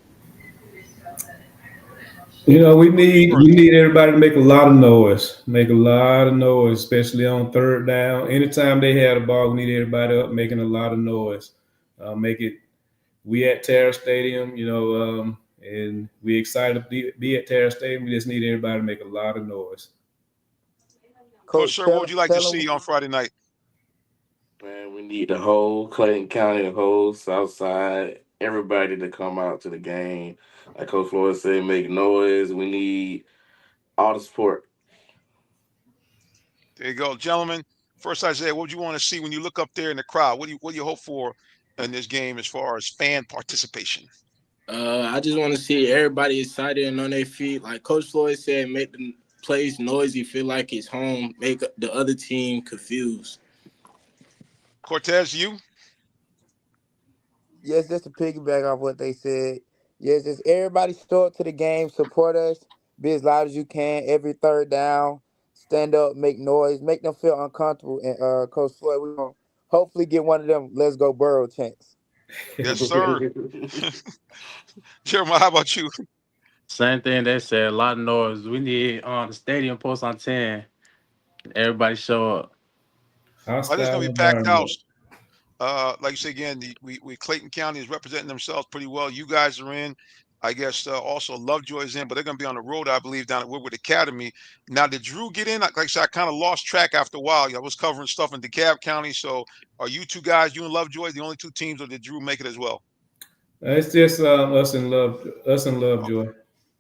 We Who would be need first? we need everybody to make a lot of noise. Make a lot of noise, especially on third down. Anytime they have the ball, we need everybody up making a lot of noise. Make it. We at Terra Stadium, and we excited to be at Terra Stadium. We just need everybody to make a lot of noise. Coach, Coach, sir, what would you like to tell them. see on Friday night? Man, we need the whole Clayton County, the whole South Side, everybody to come out to the game. Like Coach Floyd said, make noise. We need all the support. There you go, gentlemen. First, Isaiah, what would you want to see when you look up there in the crowd? What do you hope for in this game as far as fan participation? I just want to see everybody excited and on their feet. Like Coach Floyd said, make the place noisy, feel like it's home, make the other team confused. Cortez, you? Yes, just to piggyback off what they said. Yes, just everybody show up to the game, support us, be as loud as you can every third down, stand up, make noise, make them feel uncomfortable. And Coach Floyd, we're gonna hopefully get one of them "Let's Go Burrow" chants. Yes, sir. Jeremiah, how about you? Same thing they said. A lot of noise. We need the stadium post on 10. Everybody show up. Oh, this is gonna Hostile be packed environment. house. Like you say again, we Clayton County is representing themselves pretty well. You guys are in. I guess also Lovejoy is in, but they're going to be on the road, I believe, down at Woodward Academy. Now, did Drew get in? Like I said, I kind of lost track after a while. I was covering stuff in DeKalb County. So, are you two guys, you and Lovejoy, the only two teams, or did Drew make it as well? It's just us and Lovejoy.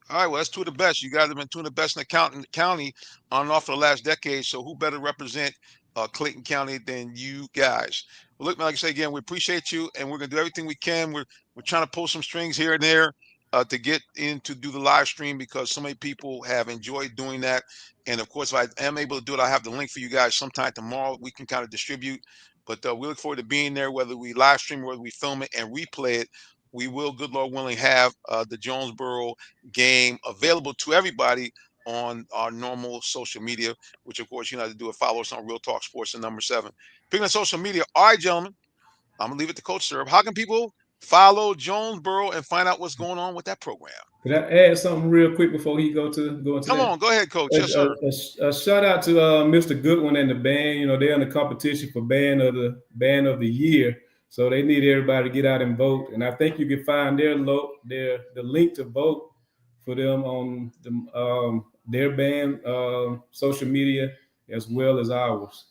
All right, well, that's two of the best. You guys have been two of the best in the county on and off for the last decade. So who better represent Clayton County than you guys? Well, look, man, like I say again, we appreciate you, and we're gonna do everything we can. We're trying to pull some strings here and there to get in to do the live stream because so many people have enjoyed doing that. And of course, if I am able to do it, I have the link for you guys sometime tomorrow. We can kind of distribute, but we look forward to being there, whether we live stream or whether we film it and replay it. We will, good Lord willing, have the Jonesboro game available to everybody on our normal social media, which of course you know how to do it. Follow us on Real Talk Sports and #7. Speaking of social media, all right, gentlemen, I'm gonna leave it to Coach Serb. How can people follow Jonesboro and find out what's going on with that program? Could I add something real quick before he go into Come that? on, go ahead, Coach. Yes, sir. A shout out to Mr. Goodwin and the band. You know, they're in the competition for band of the year. So they need everybody to get out and vote. And I think you can find the link to vote for them on their band social media as well as ours.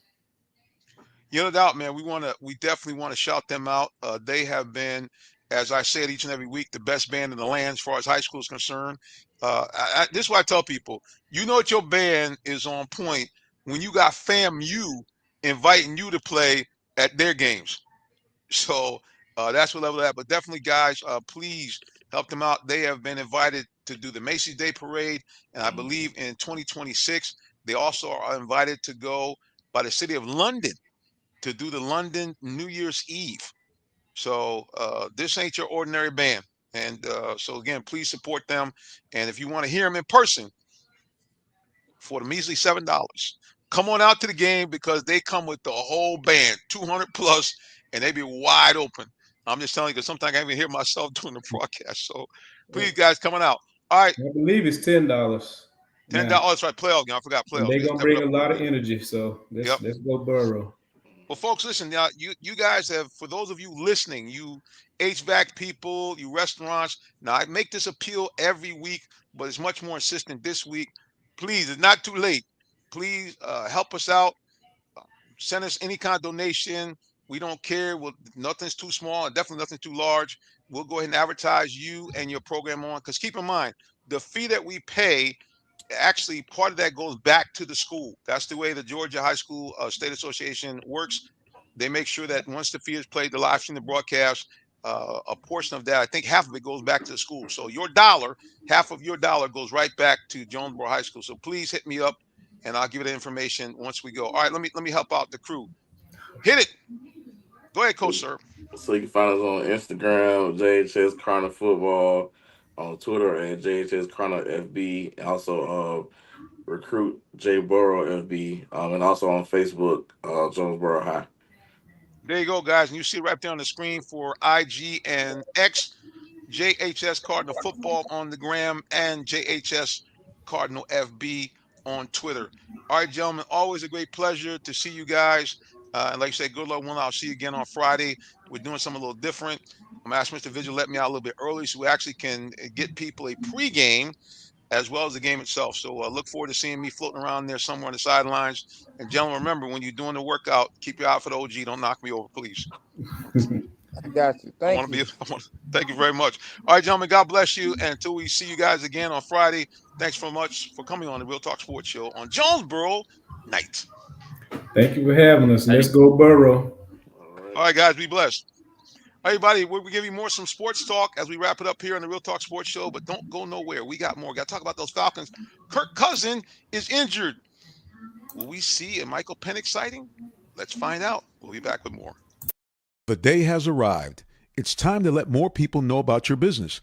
You no doubt, man. We definitely want to shout them out. They have been, as I said each and every week, the best band in the land as far as high school is concerned. This is what I tell people: you know that your band is on point when you got FAMU inviting you to play at their games. So that's what level that. But definitely, guys, please help them out. They have been invited to do the Macy's Day Parade, and I believe in 2026 they also are invited to go by the city of London to do the London New Year's Eve. So this ain't your ordinary band. And so again, please support them. And if you want to hear them in person for the measly $7, come on out to the game because they come with the whole band, 200 plus, and they be wide open. I'm just telling you because sometimes I even hear myself doing the broadcast. So please, guys, coming out. All right, I believe it's $10 now. $10. Oh, that's right, playoff game. I forgot And playoffs. they're They gonna step it bring up a a little lot of bit. energy. So Yep. let's go Burrow. Well, folks, listen. Now, you guys have, for those of you listening, you HVAC people, you restaurants. Now, I make this appeal every week, but it's much more insistent this week. Please, it's not too late. Please help us out. Send us any kind of donation. We don't care. Nothing's too small, and definitely nothing too large. We'll go ahead and advertise you and your program on. Because keep in mind, the fee that we pay, actually part of that goes back to the school. That's the way the Georgia High School State Association works. They make sure that once the fee is played, the live stream, the broadcast, a portion of that, I think half of it goes back to the school. So your dollar, half of your dollar goes right back to Jonesboro High School. So please hit me up and I'll give you the information once we go. All right, let me help out the crew. Hit it. Go ahead, Coach Sir. So you can find us on Instagram, JHS Chronic Football, on Twitter at JHS Chronic FB. Also, recruit J Burrow FB, and also on Facebook, Jonesboro High. There you go, guys. And you see it right there on the screen for IG and X. JHS Cardinal Football on the gram and JHS Cardinal FB on Twitter. All right, gentlemen, always a great pleasure to see you guys. And like I said, good luck. I'll see you again on Friday. We're doing something a little different. I'm asking Mr. Vigil let me out a little bit early so we actually can get people a pregame as well as the game itself. So look forward to seeing me floating around there somewhere on the sidelines. And gentlemen, remember, when you're doing the workout, keep your eye for the OG. Don't knock me over, please. I got you. I Thank want to you. be. Thank you very much. All right, gentlemen. God bless you. And until we see you guys again on Friday, thanks so much for coming on the Real Talk Sports Show on Jonesboro Night. Thank you for having us. Let's Hey, go Burrow. All right. All right, guys. Be blessed. Everybody, we'll give you more some sports talk as we wrap it up here on the Real Talk Sports Show. But don't go nowhere. We got more. Got to talk about those Falcons. Kirk Cousin is injured. Will we see a Michael Penix sighting? Let's find out. We'll be back with more. The day has arrived. It's time to let more people know about your business.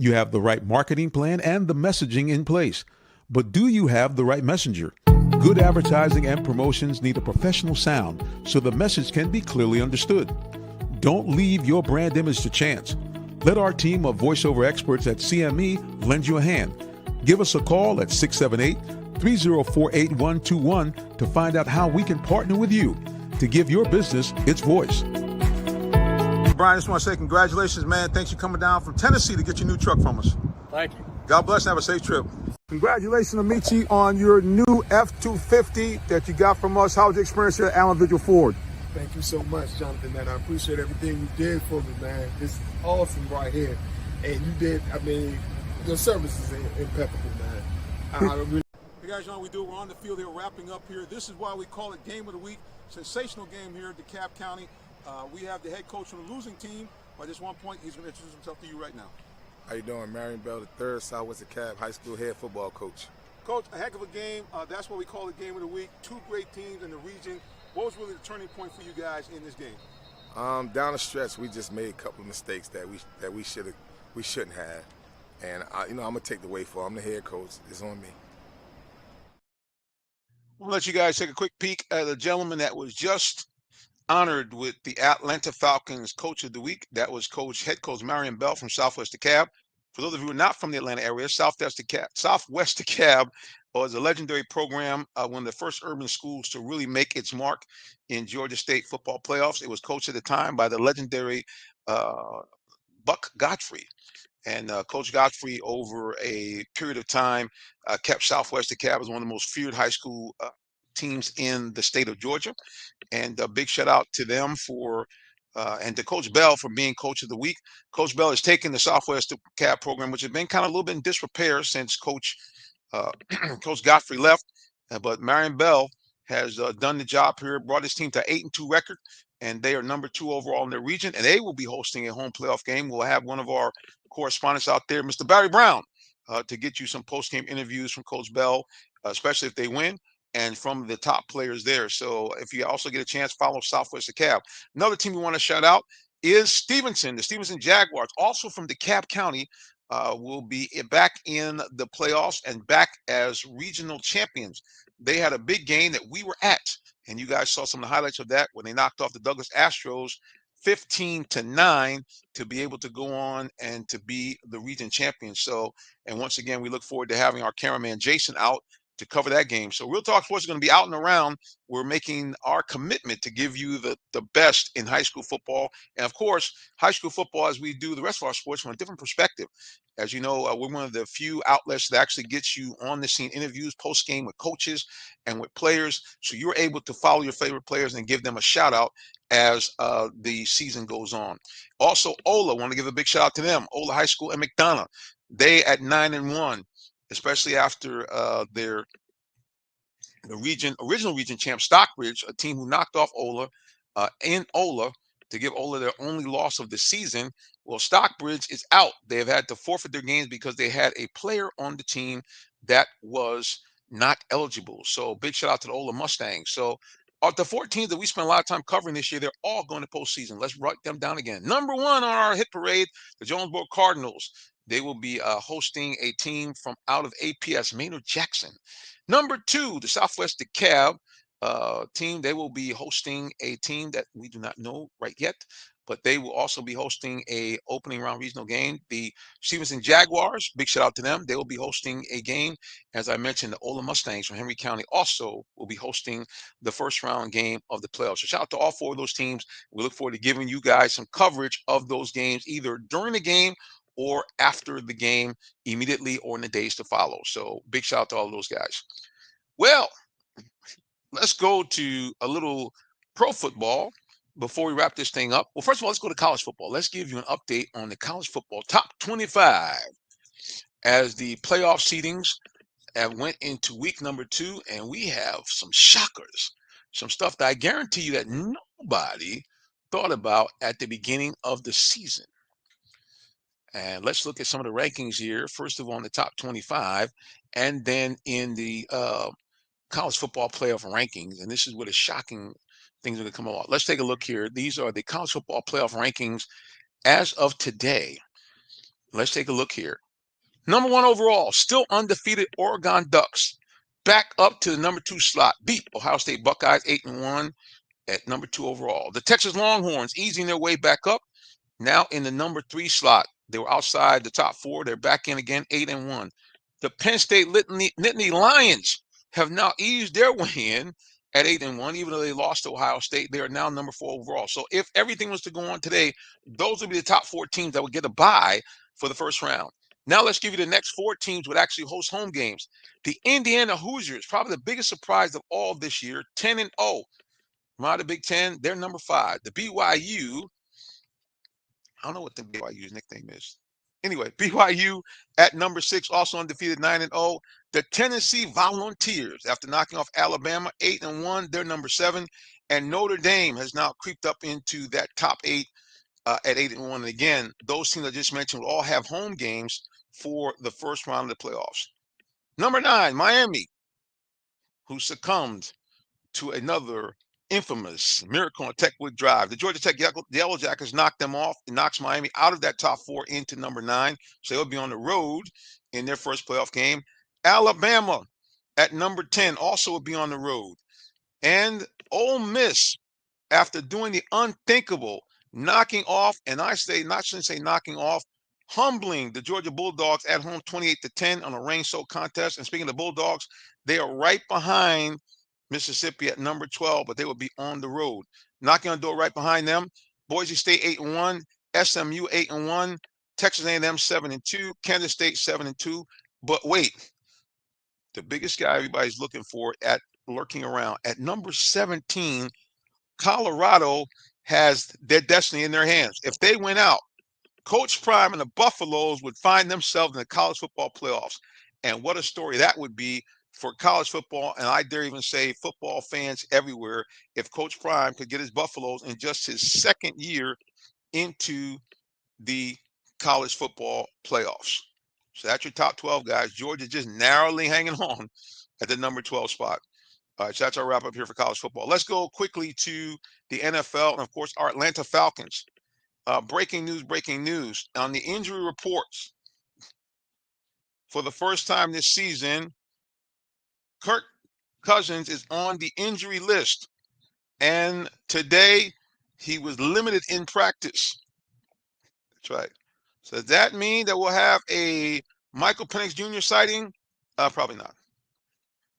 You have the right marketing plan and the messaging in place. But do you have the right messenger? Good advertising and promotions need a professional sound so the message can be clearly understood. Don't leave your brand image to chance. Let our team of voiceover experts at CME lend you a hand. Give us a call at 678-304-8121 to find out how we can partner with you to give your business its voice. Brian, I just want to say congratulations, man. Thanks for coming down from Tennessee to get your new truck from us. Thank you. God bless and have a safe trip. Congratulations, Amici, on your new F-250 that you got from us. How was the experience here at Allen Vigil Ford? Thank you so much, Jonathan, man. I appreciate everything you did for me, man. This is awesome right here. And you did, I mean, your service is impeccable, man. I really... Hey guys, you know what we do? We're on the field here wrapping up here. This is why we call it Game of the Week. Sensational game here at DeKalb County. We have the head coach from the losing team. But at this one point, he's going to introduce himself to you right now. How you doing? Marion Bell III, Southwest DeKalb High School head football coach. Coach, a heck of a game. That's why we call it Game of the Week. Two great teams in the region. What was really the turning point for you guys in this game? Down the stretch, we just made a couple of mistakes that we shouldn't have. And I'm gonna take the weight for it. I'm the head coach. It's on me. We'll let you guys take a quick peek at a gentleman that was just honored with the Atlanta Falcons Coach of the Week. That was head coach Marion Bell from Southwest DeKalb. For those of you who are not from the Atlanta area, Southwest DeKalb was a legendary program, one of the first urban schools to really make its mark in Georgia State football playoffs. It was coached at the time by the legendary Buck Godfrey. And Coach Godfrey, over a period of time, kept Southwest DeKalb as one of the most feared high school teams in the state of Georgia. And a big shout out to them and to Coach Bell for being Coach of the Week. Coach Bell has taken the Southwest DeKalb program, which has been kind of a little bit in disrepair since Coach Godfrey left. But Marion Bell has done the job here, brought his team to 8-2 record, and they are number 2 overall in their region, and they will be hosting a home playoff game. We'll have one of our correspondents out there, Mr. Barry Brown, to get you some post-game interviews from Coach Bell, especially if they win, and from the top players there. So if you also get a chance, follow Southwest DeKalb. Another team we want to shout out is Stevenson. The Stevenson Jaguars, also from DeKalb County, will be back in the playoffs and back as regional champions. They had a big game that we were at, and you guys saw some of the highlights of that when they knocked off the Douglas Astros 15-9 to be able to go on and to be the region champions. So, and once again, we look forward to having our cameraman Jason out to cover that game. So Real Talk Sports is going to be out and around. We're making our commitment to give you the best in high school football. And of course, high school football, as we do the rest of our sports, from a different perspective. As you know, we're one of the few outlets that actually gets you on the scene interviews post-game with coaches and with players. So you're able to follow your favorite players and give them a shout out as the season goes on. Also, Ola, want to give a big shout out to them. Ola High School and McDonough. They at 9-1. Especially after the original region champ Stockbridge, a team who knocked off Ola in Ola to give Ola their only loss of the season. Well, Stockbridge is out. They have had to forfeit their games because they had a player on the team that was not eligible. So big shout out to the Ola Mustangs. So the 4 teams that we spent a lot of time covering this year, they're all going to postseason. Let's write them down again. Number 1 on our hit parade, the Jonesboro Cardinals. They will be hosting a team from out of APS, Maynard Jackson. Number 2, the Southwest DeKalb team. They will be hosting a team that we do not know right yet, but they will also be hosting a opening round regional game. The Stevenson Jaguars, big shout out to them. They will be hosting a game. As I mentioned, the Ola Mustangs from Henry County also will be hosting the first round game of the playoffs. So shout out to all 4 of those teams. We look forward to giving you guys some coverage of those games, either during the game or after the game, immediately or in the days to follow. So big shout out to all of those guys. Well, let's go to a little pro football before we wrap this thing up. Well, first of all, let's go to college football. Let's give you an update on the college football top 25 as the playoff seedings have went into week number 2, and we have some shockers, some stuff that I guarantee you that nobody thought about at the beginning of the season. And let's look at some of the rankings here. First of all, in the top 25, and then in the college football playoff rankings. And this is where the shocking things are going to come out. Let's take a look here. These are the college football playoff rankings as of today. Let's take a look here. Number 1 overall, still undefeated Oregon Ducks, back up to the number 2 slot, beat Ohio State Buckeyes 8-1 at number 2 overall. The Texas Longhorns easing their way back up, now in the number 3 slot. They were outside the top 4. They're back in again, 8-1. The Penn State Nittany Lions have now eased their way in at 8-1, even though they lost to Ohio State. They are now number 4 overall. So if everything was to go on today, those would be the top 4 teams that would get a bye for the first round. Now let's give you the next 4 teams would actually host home games. The Indiana Hoosiers, probably the biggest surprise of all this year, 10-0. From the Big Ten, they're number 5. The BYU, I don't know what the BYU's nickname is. Anyway, BYU at number 6, also undefeated, 9-0. The Tennessee Volunteers, after knocking off Alabama, 8-1, they're number 7. And Notre Dame has now creeped up into that top 8 at 8-1. And again, those teams I just mentioned will all have home games for the first round of the playoffs. Number 9, Miami, who succumbed to another infamous miracle on Techwood Drive. The Georgia Tech Yellow Jackets knocked them off. It knocks Miami out of that top 4 into number 9. So they'll be on the road in their first playoff game. Alabama at number 10 also will be on the road. And Ole Miss, after doing the unthinkable, knocking off, and I say, not shouldn't say knocking off, humbling the Georgia Bulldogs at home 28-10 on a rain-soaked contest. And speaking of Bulldogs, they are right behind Mississippi at number 12, but they will be on the road. Knocking on the door right behind them, Boise State 8-1, SMU 8-1, Texas A&M 7-2, Kansas State 7-2. But wait, the biggest guy everybody's looking for at lurking around at number 17, Colorado has their destiny in their hands. If they win out, Coach Prime and the Buffaloes would find themselves in the college football playoffs. And what a story that would be for college football, and I dare even say football fans everywhere, if Coach Prime could get his Buffaloes in just his second year into the college football playoffs. So that's your top 12 guys. Georgia just narrowly hanging on at the number 12 spot. All right, so that's our wrap up here for college football. Let's go quickly to the NFL and, of course, our Atlanta Falcons. Breaking news. On the injury reports, for the first time this season, Kirk Cousins is on the injury list. And today, he was limited in practice. That's right. So does that mean that we'll have a Michael Penix Jr. sighting? Probably not.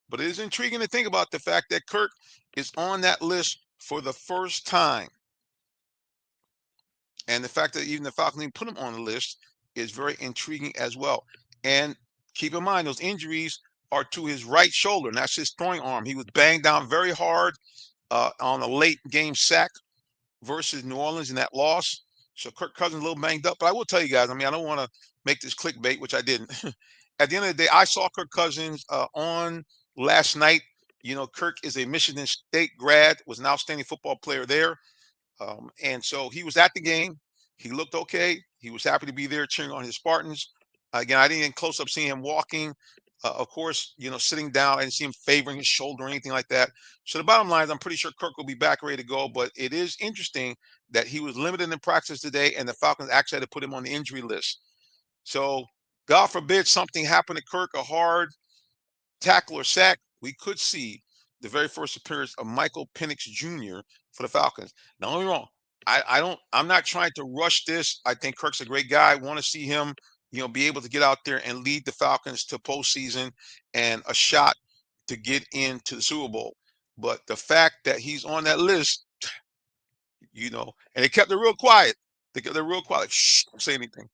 But it is intriguing to think about the fact that Kirk is on that list for the first time. And the fact that even the Falcons didn't put him on the list is very intriguing as well. And keep in mind, those injuries are to his right shoulder, and that's his throwing arm. He was banged down very hard on a late game sack versus New Orleans in that loss. So Kirk Cousins a little banged up. But I will tell you guys, I mean, I don't want to make this clickbait, which I didn't. At the end of the day, I saw Kirk Cousins on last night. You know, Kirk is a Michigan State grad, was an outstanding football player there. And so he was at the game. He looked okay. He was happy to be there cheering on his Spartans. Again, I didn't get close up seeing him walking. Of course, you know, sitting down, I didn't see him favoring his shoulder or anything like that. So the bottom line is I'm pretty sure Kirk will be back ready to go. But it is interesting that he was limited in practice today, and the Falcons actually had to put him on the injury list. So God forbid something happened to Kirk, a hard tackle or sack, we could see the very first appearance of Michael Penix Jr. for the Falcons. Now, don't get me wrong. I'm not trying to rush this. I think Kirk's a great guy. I want to see him, you know, be able to get out there and lead the Falcons to postseason and a shot to get into the Super Bowl. But the fact that he's on that list, you know, and they kept it real quiet. They kept it real quiet. Shh, don't say anything.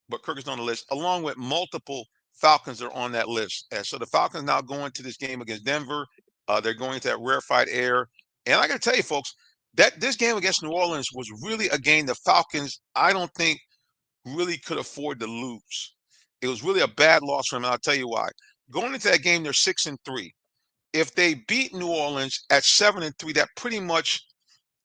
But Kirk is on the list, along with multiple Falcons are on that list. And so the Falcons now going to this game against Denver. They're going to that rarefied air. And I got to tell you, folks, that this game against New Orleans was really a game the Falcons, I don't think, really could afford to lose. It was really a bad loss for them, and I'll tell you why. Going into that game, they're 6-3. If they beat New Orleans at 7-3, that pretty much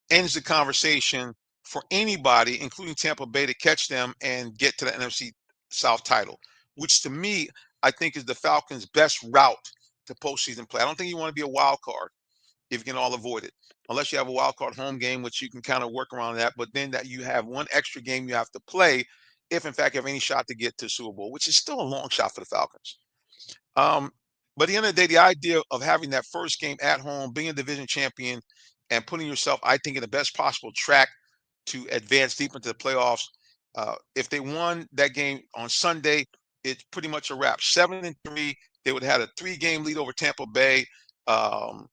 ends the conversation for anybody, including Tampa Bay, to catch them and get to the NFC South title, which to me, I think is the Falcons' best route to postseason play. I don't think you want to be a wild card if you can all avoid it, unless you have a wild card home game, which you can kind of work around that. But then that you have one extra game you have to play if in fact you have any shot to get to Super Bowl, which is still a long shot for the Falcons. But at the end of the day, the idea of having that first game at home, being a division champion, and putting yourself, I think, in the best possible track to advance deep into the playoffs. If they won that game on Sunday, it's pretty much a wrap. 7-3, they would have had a 3-game lead over Tampa Bay. Um,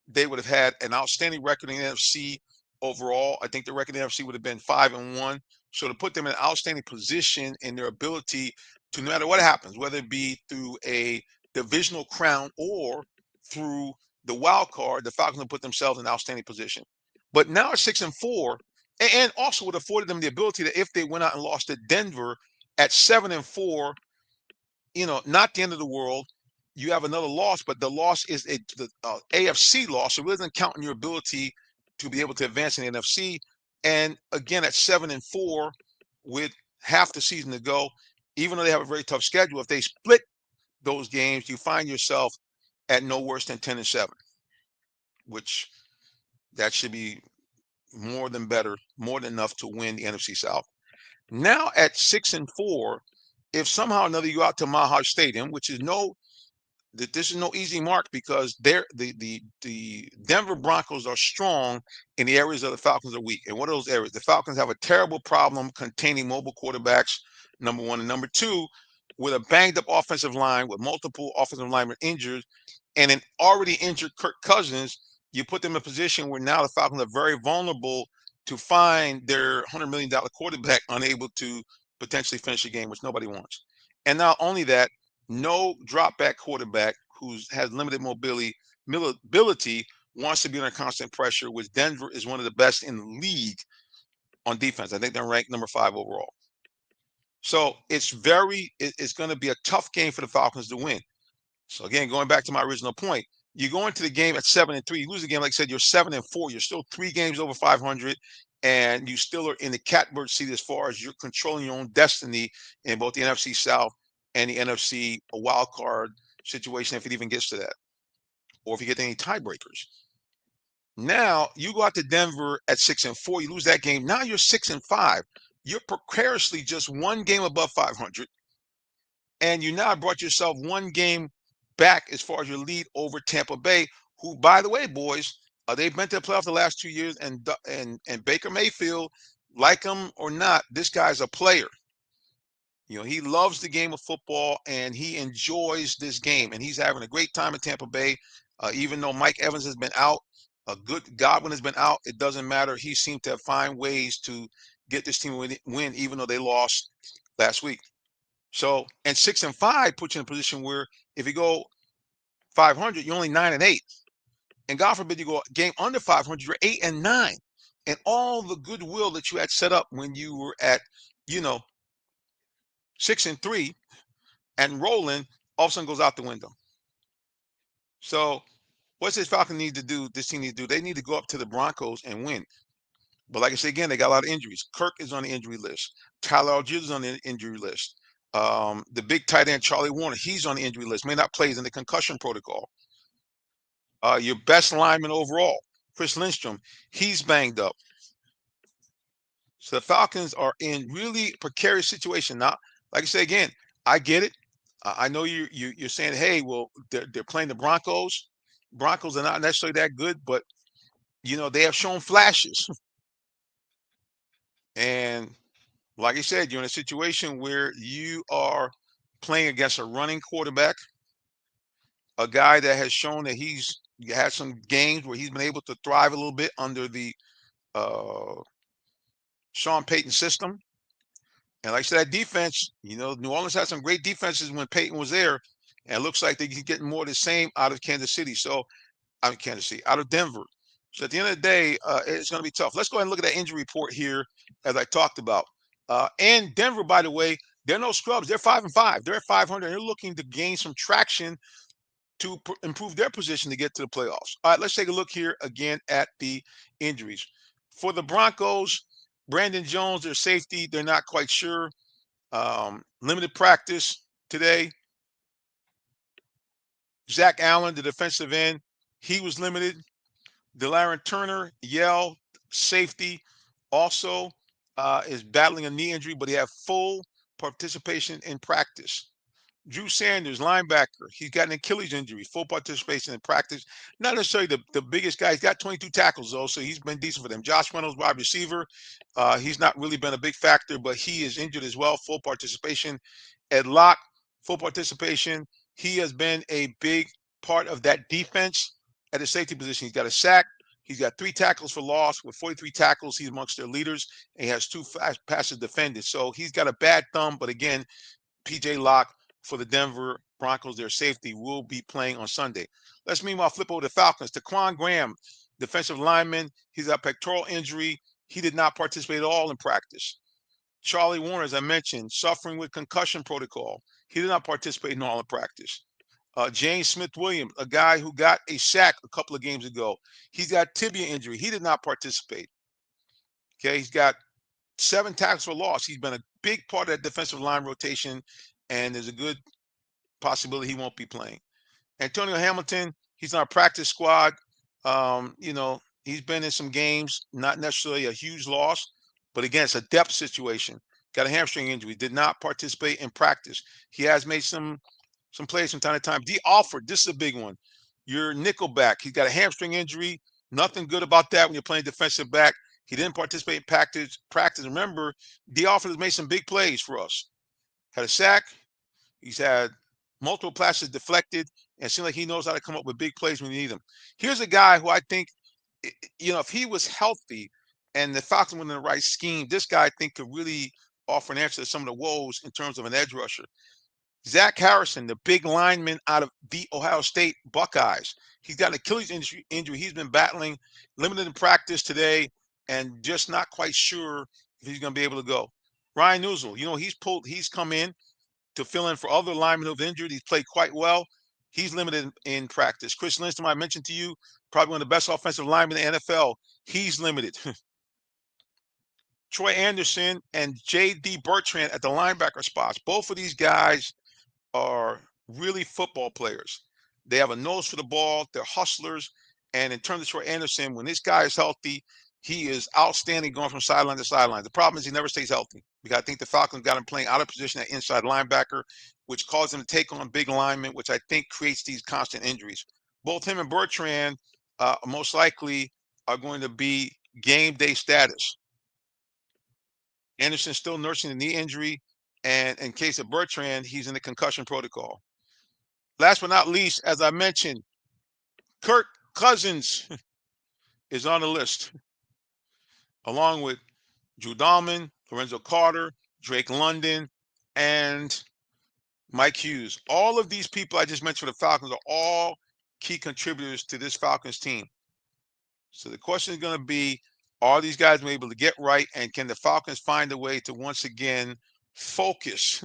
they would have had an outstanding record in the NFC overall. I think the record in the NFC would have been 5-1. So to put them in an outstanding position in their ability to, no matter what happens, whether it be through a divisional crown or through the wild card, the Falcons have put themselves in an outstanding position. But now at 6-4, and also would have afforded them the ability that if they went out and lost to Denver at 7-4, not the end of the world. You have another loss, but the loss is the AFC loss. So it really doesn't count on your ability to be able to advance in the NFC. And again, at 7-4 with half the season to go, even though they have a very tough schedule, if they split those games, you find yourself at no worse than 10-7, which that should be more than enough to win the NFC South. Now at 6-4, if somehow or another you go out to Maha Stadium, which is this is no easy mark because the Denver Broncos are strong in the areas that the Falcons are weak. And what are those areas? The Falcons have a terrible problem containing mobile quarterbacks, number one. And number two, with a banged up offensive line, with multiple offensive linemen injured, and an already injured Kirk Cousins, you put them in a position where now the Falcons are very vulnerable to find their $100 million quarterback unable to potentially finish a game, which nobody wants. And not only that, no drop back quarterback who has limited mobility wants to be under constant pressure, which Denver is one of the best in the league on defense. I think they're ranked number 5 overall. So it's going to be a tough game for the Falcons to win. So again, going back to my original point, you go into the game at 7-3, you lose the game, like I said, you're 7-4, you're still 3 games over 500, and you still are in the catbird seat as far as you're controlling your own destiny in both the NFC South and the NFC wild card situation, if it even gets to that, or if you get any tiebreakers. Now you go out to Denver at 6-4, you lose that game. Now you're 6-5. You're precariously just 1 game above 500, and you now brought yourself 1 game back as far as your lead over Tampa Bay, who, by the way, boys, they've been to the playoffs the last 2 years, and Baker Mayfield, like him or not, this guy's a player. He loves the game of football, and he enjoys this game, and he's having a great time in Tampa Bay. Even though Mike Evans has been out, Godwin has been out, it doesn't matter. He seemed to find ways to get this team win, even though they lost last week. So, and 6-5 puts you in a position where if you go 500, you're only 9-8. And God forbid you go a game under 500, you're 8-9. And all the goodwill that you had set up when you were at, 6-3 and rolling, all of a sudden goes out the window. So what's this Falcon need to do? This team need to do? They need to go up to the Broncos and win. But like I said, again, they got a lot of injuries. Kirk is on the injury list. Tyler Algier is on the injury list. The big tight end, Charlie Warner, he's on the injury list. May not play, he's in the concussion protocol. Your best lineman overall, Chris Lindstrom, he's banged up. So the Falcons are in really precarious situation. Now, like I say again, I get it. I know you're saying, hey, well, they're playing the Broncos. Broncos are not necessarily that good, but they have shown flashes. And like I said, you're in a situation where you are playing against a running quarterback, a guy that has shown that he's had some games where he's been able to thrive a little bit under the Sean Payton system. And like I said, that defense, New Orleans had some great defenses when Payton was there. And it looks like they can get more of the same out of Kansas City. So, out of Denver. So at the end of the day, it's going to be tough. Let's go ahead and look at that injury report here, as I talked about. And Denver, by the way, they're no scrubs. They're 5-5. They're at 500. They're looking to gain some traction to improve their position to get to the playoffs. All right, let's take a look here again at the injuries. For the Broncos, Brandon Jones, their safety, they're not quite sure. Limited practice today. Zach Allen, the defensive end, he was limited. Delaren Turner, Yale, safety, also is battling a knee injury, but he had full participation in practice. Drew Sanders, linebacker, he's got an Achilles injury, full participation in practice. Not necessarily the biggest guy. He's got 22 tackles, though, so he's been decent for them. Josh Reynolds, wide receiver, he's not really been a big factor, but he is injured as well, full participation. Ed Locke, full participation. He has been a big part of that defense at the safety position. He's got a sack. He's got 3 tackles for loss. With 43 tackles, he's amongst their leaders, and he has 2 passes defended. So he's got a bad thumb, but again, PJ Locke for the Denver Broncos, their safety, will be playing on Sunday. Let's meanwhile flip over to Falcons. Taquan Graham, defensive lineman, he's got pectoral injury. He did not participate at all in practice. Charlie Warner, as I mentioned, suffering with concussion protocol. He did not participate in all in practice. James Smith-Williams, a guy who got a sack a couple of games ago. He's got tibia injury. He did not participate. Okay, he's got 7 tackles for loss. He's been a big part of that defensive line rotation, and there's a good possibility he won't be playing. Antonio Hamilton, he's on a practice squad. He's been in some games, not necessarily a huge loss, but again, it's a depth situation. Got a hamstring injury, did not participate in practice. He has made some plays from time to time. D. Alford, this is a big one. Your nickelback, he's got a hamstring injury. Nothing good about that when you're playing defensive back. He didn't participate in practice. Remember, D. Alford has made some big plays for us. Had a sack. He's had multiple passes deflected, and it seems like he knows how to come up with big plays when you need him. Here's a guy who I think, if he was healthy and the Falcons were in the right scheme, this guy I think could really offer an answer to some of the woes in terms of an edge rusher. Zach Harrison, the big lineman out of the Ohio State Buckeyes. He's got an Achilles injury. He's been battling, limited in practice today, and just not quite sure if he's going to be able to go. Ryan Newsel, he's come in to fill in for other linemen who've injured. He's played quite well. He's limited in practice. Chris Lindstrom, I mentioned to you, probably one of the best offensive linemen in the NFL. He's limited. Troy Anderson and J.D. Bertrand at the linebacker spots. Both of these guys are really football players. They have a nose for the ball. They're hustlers. And in terms of Troy Anderson, when this guy is healthy, he is outstanding going from sideline to sideline. The problem is he never stays healthy, because I think the Falcons got him playing out of position at inside linebacker, which caused him to take on big linemen, which I think creates these constant injuries. Both him and Bertrand most likely are going to be game day status. Anderson still nursing the knee injury, and in case of Bertrand, he's in the concussion protocol. Last but not least, as I mentioned, Kirk Cousins is on the list, along with Drew Dahlman, Lorenzo Carter, Drake London, and Mike Hughes. All of these people I just mentioned for the Falcons are all key contributors to this Falcons team. So the question is going to be, are these guys able to get right, and can the Falcons find a way to once again focus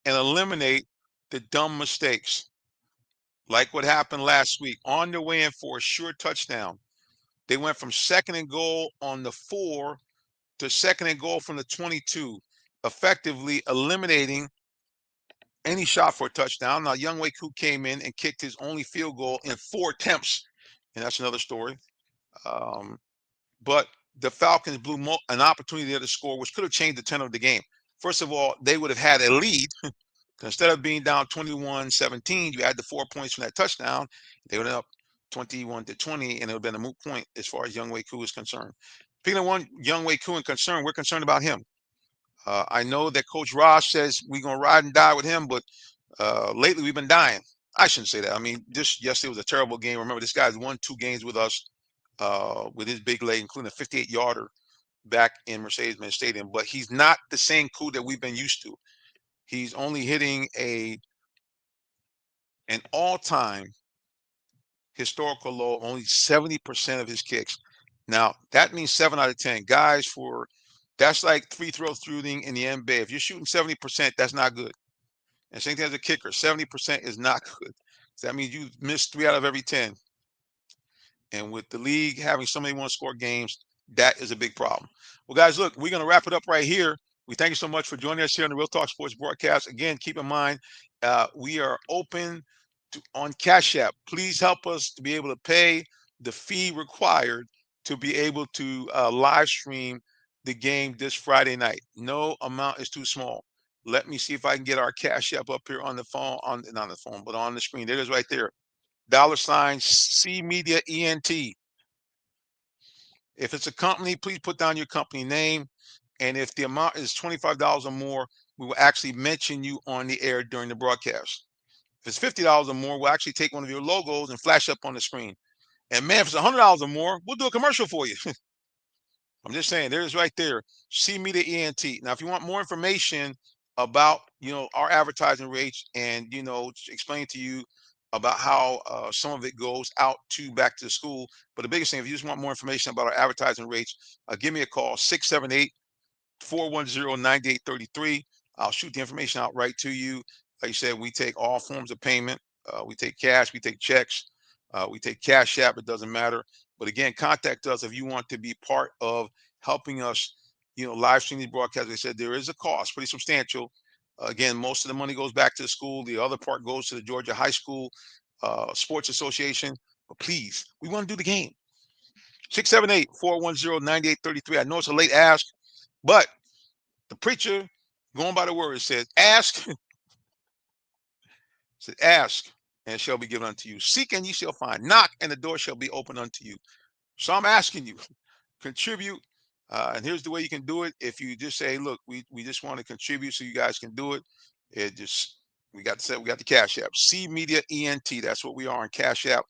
and eliminate the dumb mistakes, like what happened last week on their way in for a sure touchdown? They went from 2nd and goal on the 4 to 2nd and goal from the 22, effectively eliminating any shot for a touchdown. Now, Younghoe Koo came in and kicked his only field goal in 4 attempts, and that's another story. But the Falcons blew an opportunity there to score, which could have changed the tenor of the game. First of all, they would have had a lead. Instead of being down 21-17, you add the 4 points from that touchdown, they would end up 21-20, and it would have been a moot point as far as Younghoe Koo is concerned. Speaking of Younghoe Koo and concern, we're concerned about him. I know that Coach Ross says we're going to ride and die with him, but lately we've been dying. I shouldn't say that. I mean, yesterday was a terrible game. Remember, this guy's won 2 games with us with his big leg, including a 58-yarder back in Mercedes-Benz Stadium. But he's not the same Koo that we've been used to. He's only hitting an all-time historical low of only 70% of his kicks. Now, that means 7 out of 10. Guys, that's like free throw shooting in the NBA. If you're shooting 70%, that's not good. And same thing as a kicker, 70% is not good. So that means you missed 3 out of every 10. And with the league having so many one-score games, that is a big problem. Well, guys, look, we're going to wrap it up right here. We thank you so much for joining us here on the Real Talk Sports broadcast. Again, keep in mind, we are open on Cash App. Please help us to be able to pay the fee required to be able to live stream the game this Friday night. No amount is too small. Let me see if I can get our Cash App up here on the phone, not on the phone, but on the screen. There it is right there. $ C Media ENT. If it's a company, please put down your company name. And if the amount is $25 or more, we will actually mention you on the air during the broadcast. If it's $50 or more, we'll actually take one of your logos and flash up on the screen. And man, if it's $100 or more, we'll do a commercial for you. I'm just saying, there's right there. See me the ENT. Now, if you want more information about our advertising rates and explain to you about how some of it goes out to back to the school. But the biggest thing, if you just want more information about our advertising rates, give me a call 678-410-9833. I'll shoot the information out right to you. Like you said, we take all forms of payment. We take cash, we take checks, we take Cash App. It doesn't matter. But again, contact us if you want to be part of helping us, live stream these broadcasts. Like I said, there is a cost, pretty substantial. Again, most of the money goes back to the school. The other part goes to the Georgia High School Sports Association. But please, we want to do the game. 678-410-9833. I know it's a late ask, but the preacher, going by the word, says, ask, ask, and it shall be given unto you. Seek, and ye shall find. Knock, and the door shall be opened unto you. So I'm asking you, contribute. And here's the way you can do it. If you just say, look, we just want to contribute so you guys can do it. We got the Cash App. C Media ENT. That's what we are on Cash App.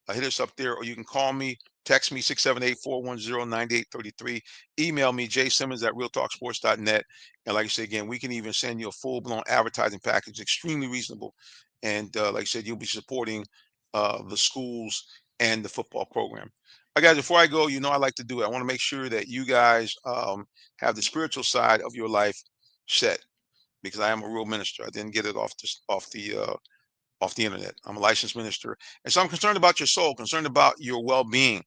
Hit us up there, or you can call me, text me 678-410-9833. Email me, jsimmons@realtalksports.net. And like I said, again, we can even send you a full-blown advertising package, extremely reasonable. And like I said, you'll be supporting the schools and the football program. All right, guys, before I go, I like to do it. I want to make sure that you guys have the spiritual side of your life set, because I am a real minister. I didn't get it off the internet. I'm a licensed minister. And so I'm concerned about your soul, concerned about your well-being.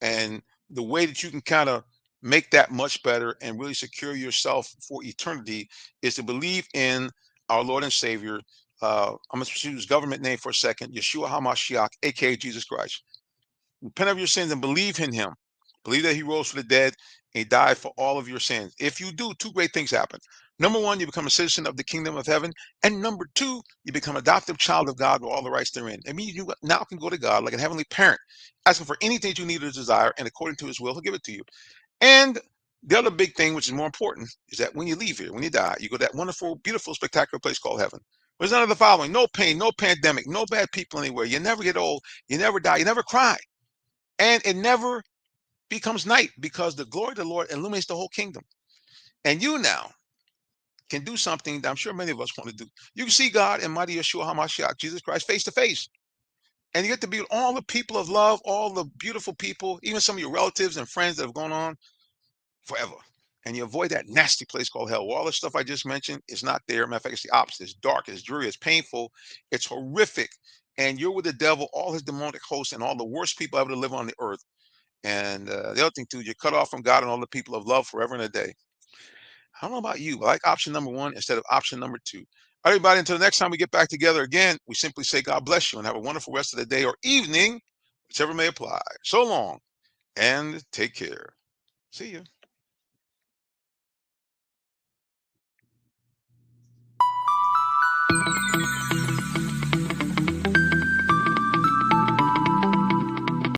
And the way that you can kind of make that much better and really secure yourself for eternity is to believe in our Lord and Savior. I'm going to use government name for a second, Yeshua HaMashiach, aka Jesus Christ. Repent of your sins and believe in him. Believe that he rose from the dead and he died for all of your sins. If you do, two great things happen. Number one, you become a citizen of the kingdom of heaven. And number two, you become an adoptive child of God with all the rights therein. It means you now can go to God like a heavenly parent, asking for anything you need or desire, and according to his will, he'll give it to you. And the other big thing, which is more important, is that when you leave here, when you die, you go to that wonderful, beautiful, spectacular place called heaven. There's none of the following: no pain, no pandemic, no bad people anywhere. You never get old. You never die. You never cry. And it never becomes night, because the glory of the Lord illuminates the whole kingdom. And you now can do something that I'm sure many of us want to do. You can see God and mighty Yeshua HaMashiach, Jesus Christ, face to face. And you get to be with all the people of love, all the beautiful people, even some of your relatives and friends that have gone on forever. And you avoid that nasty place called hell, where all the stuff I just mentioned is not there. Matter of fact, it's the opposite. It's dark, it's dreary, it's painful, it's horrific. And you're with the devil, all his demonic hosts, and all the worst people ever to live on the earth. And the other thing, too, you're cut off from God and all the people of love forever and a day. I don't know about you, but I like option number one instead of option number two. All right, everybody, until the next time we get back together again, we simply say God bless you and have a wonderful rest of the day or evening, whichever may apply. So long and take care. See you.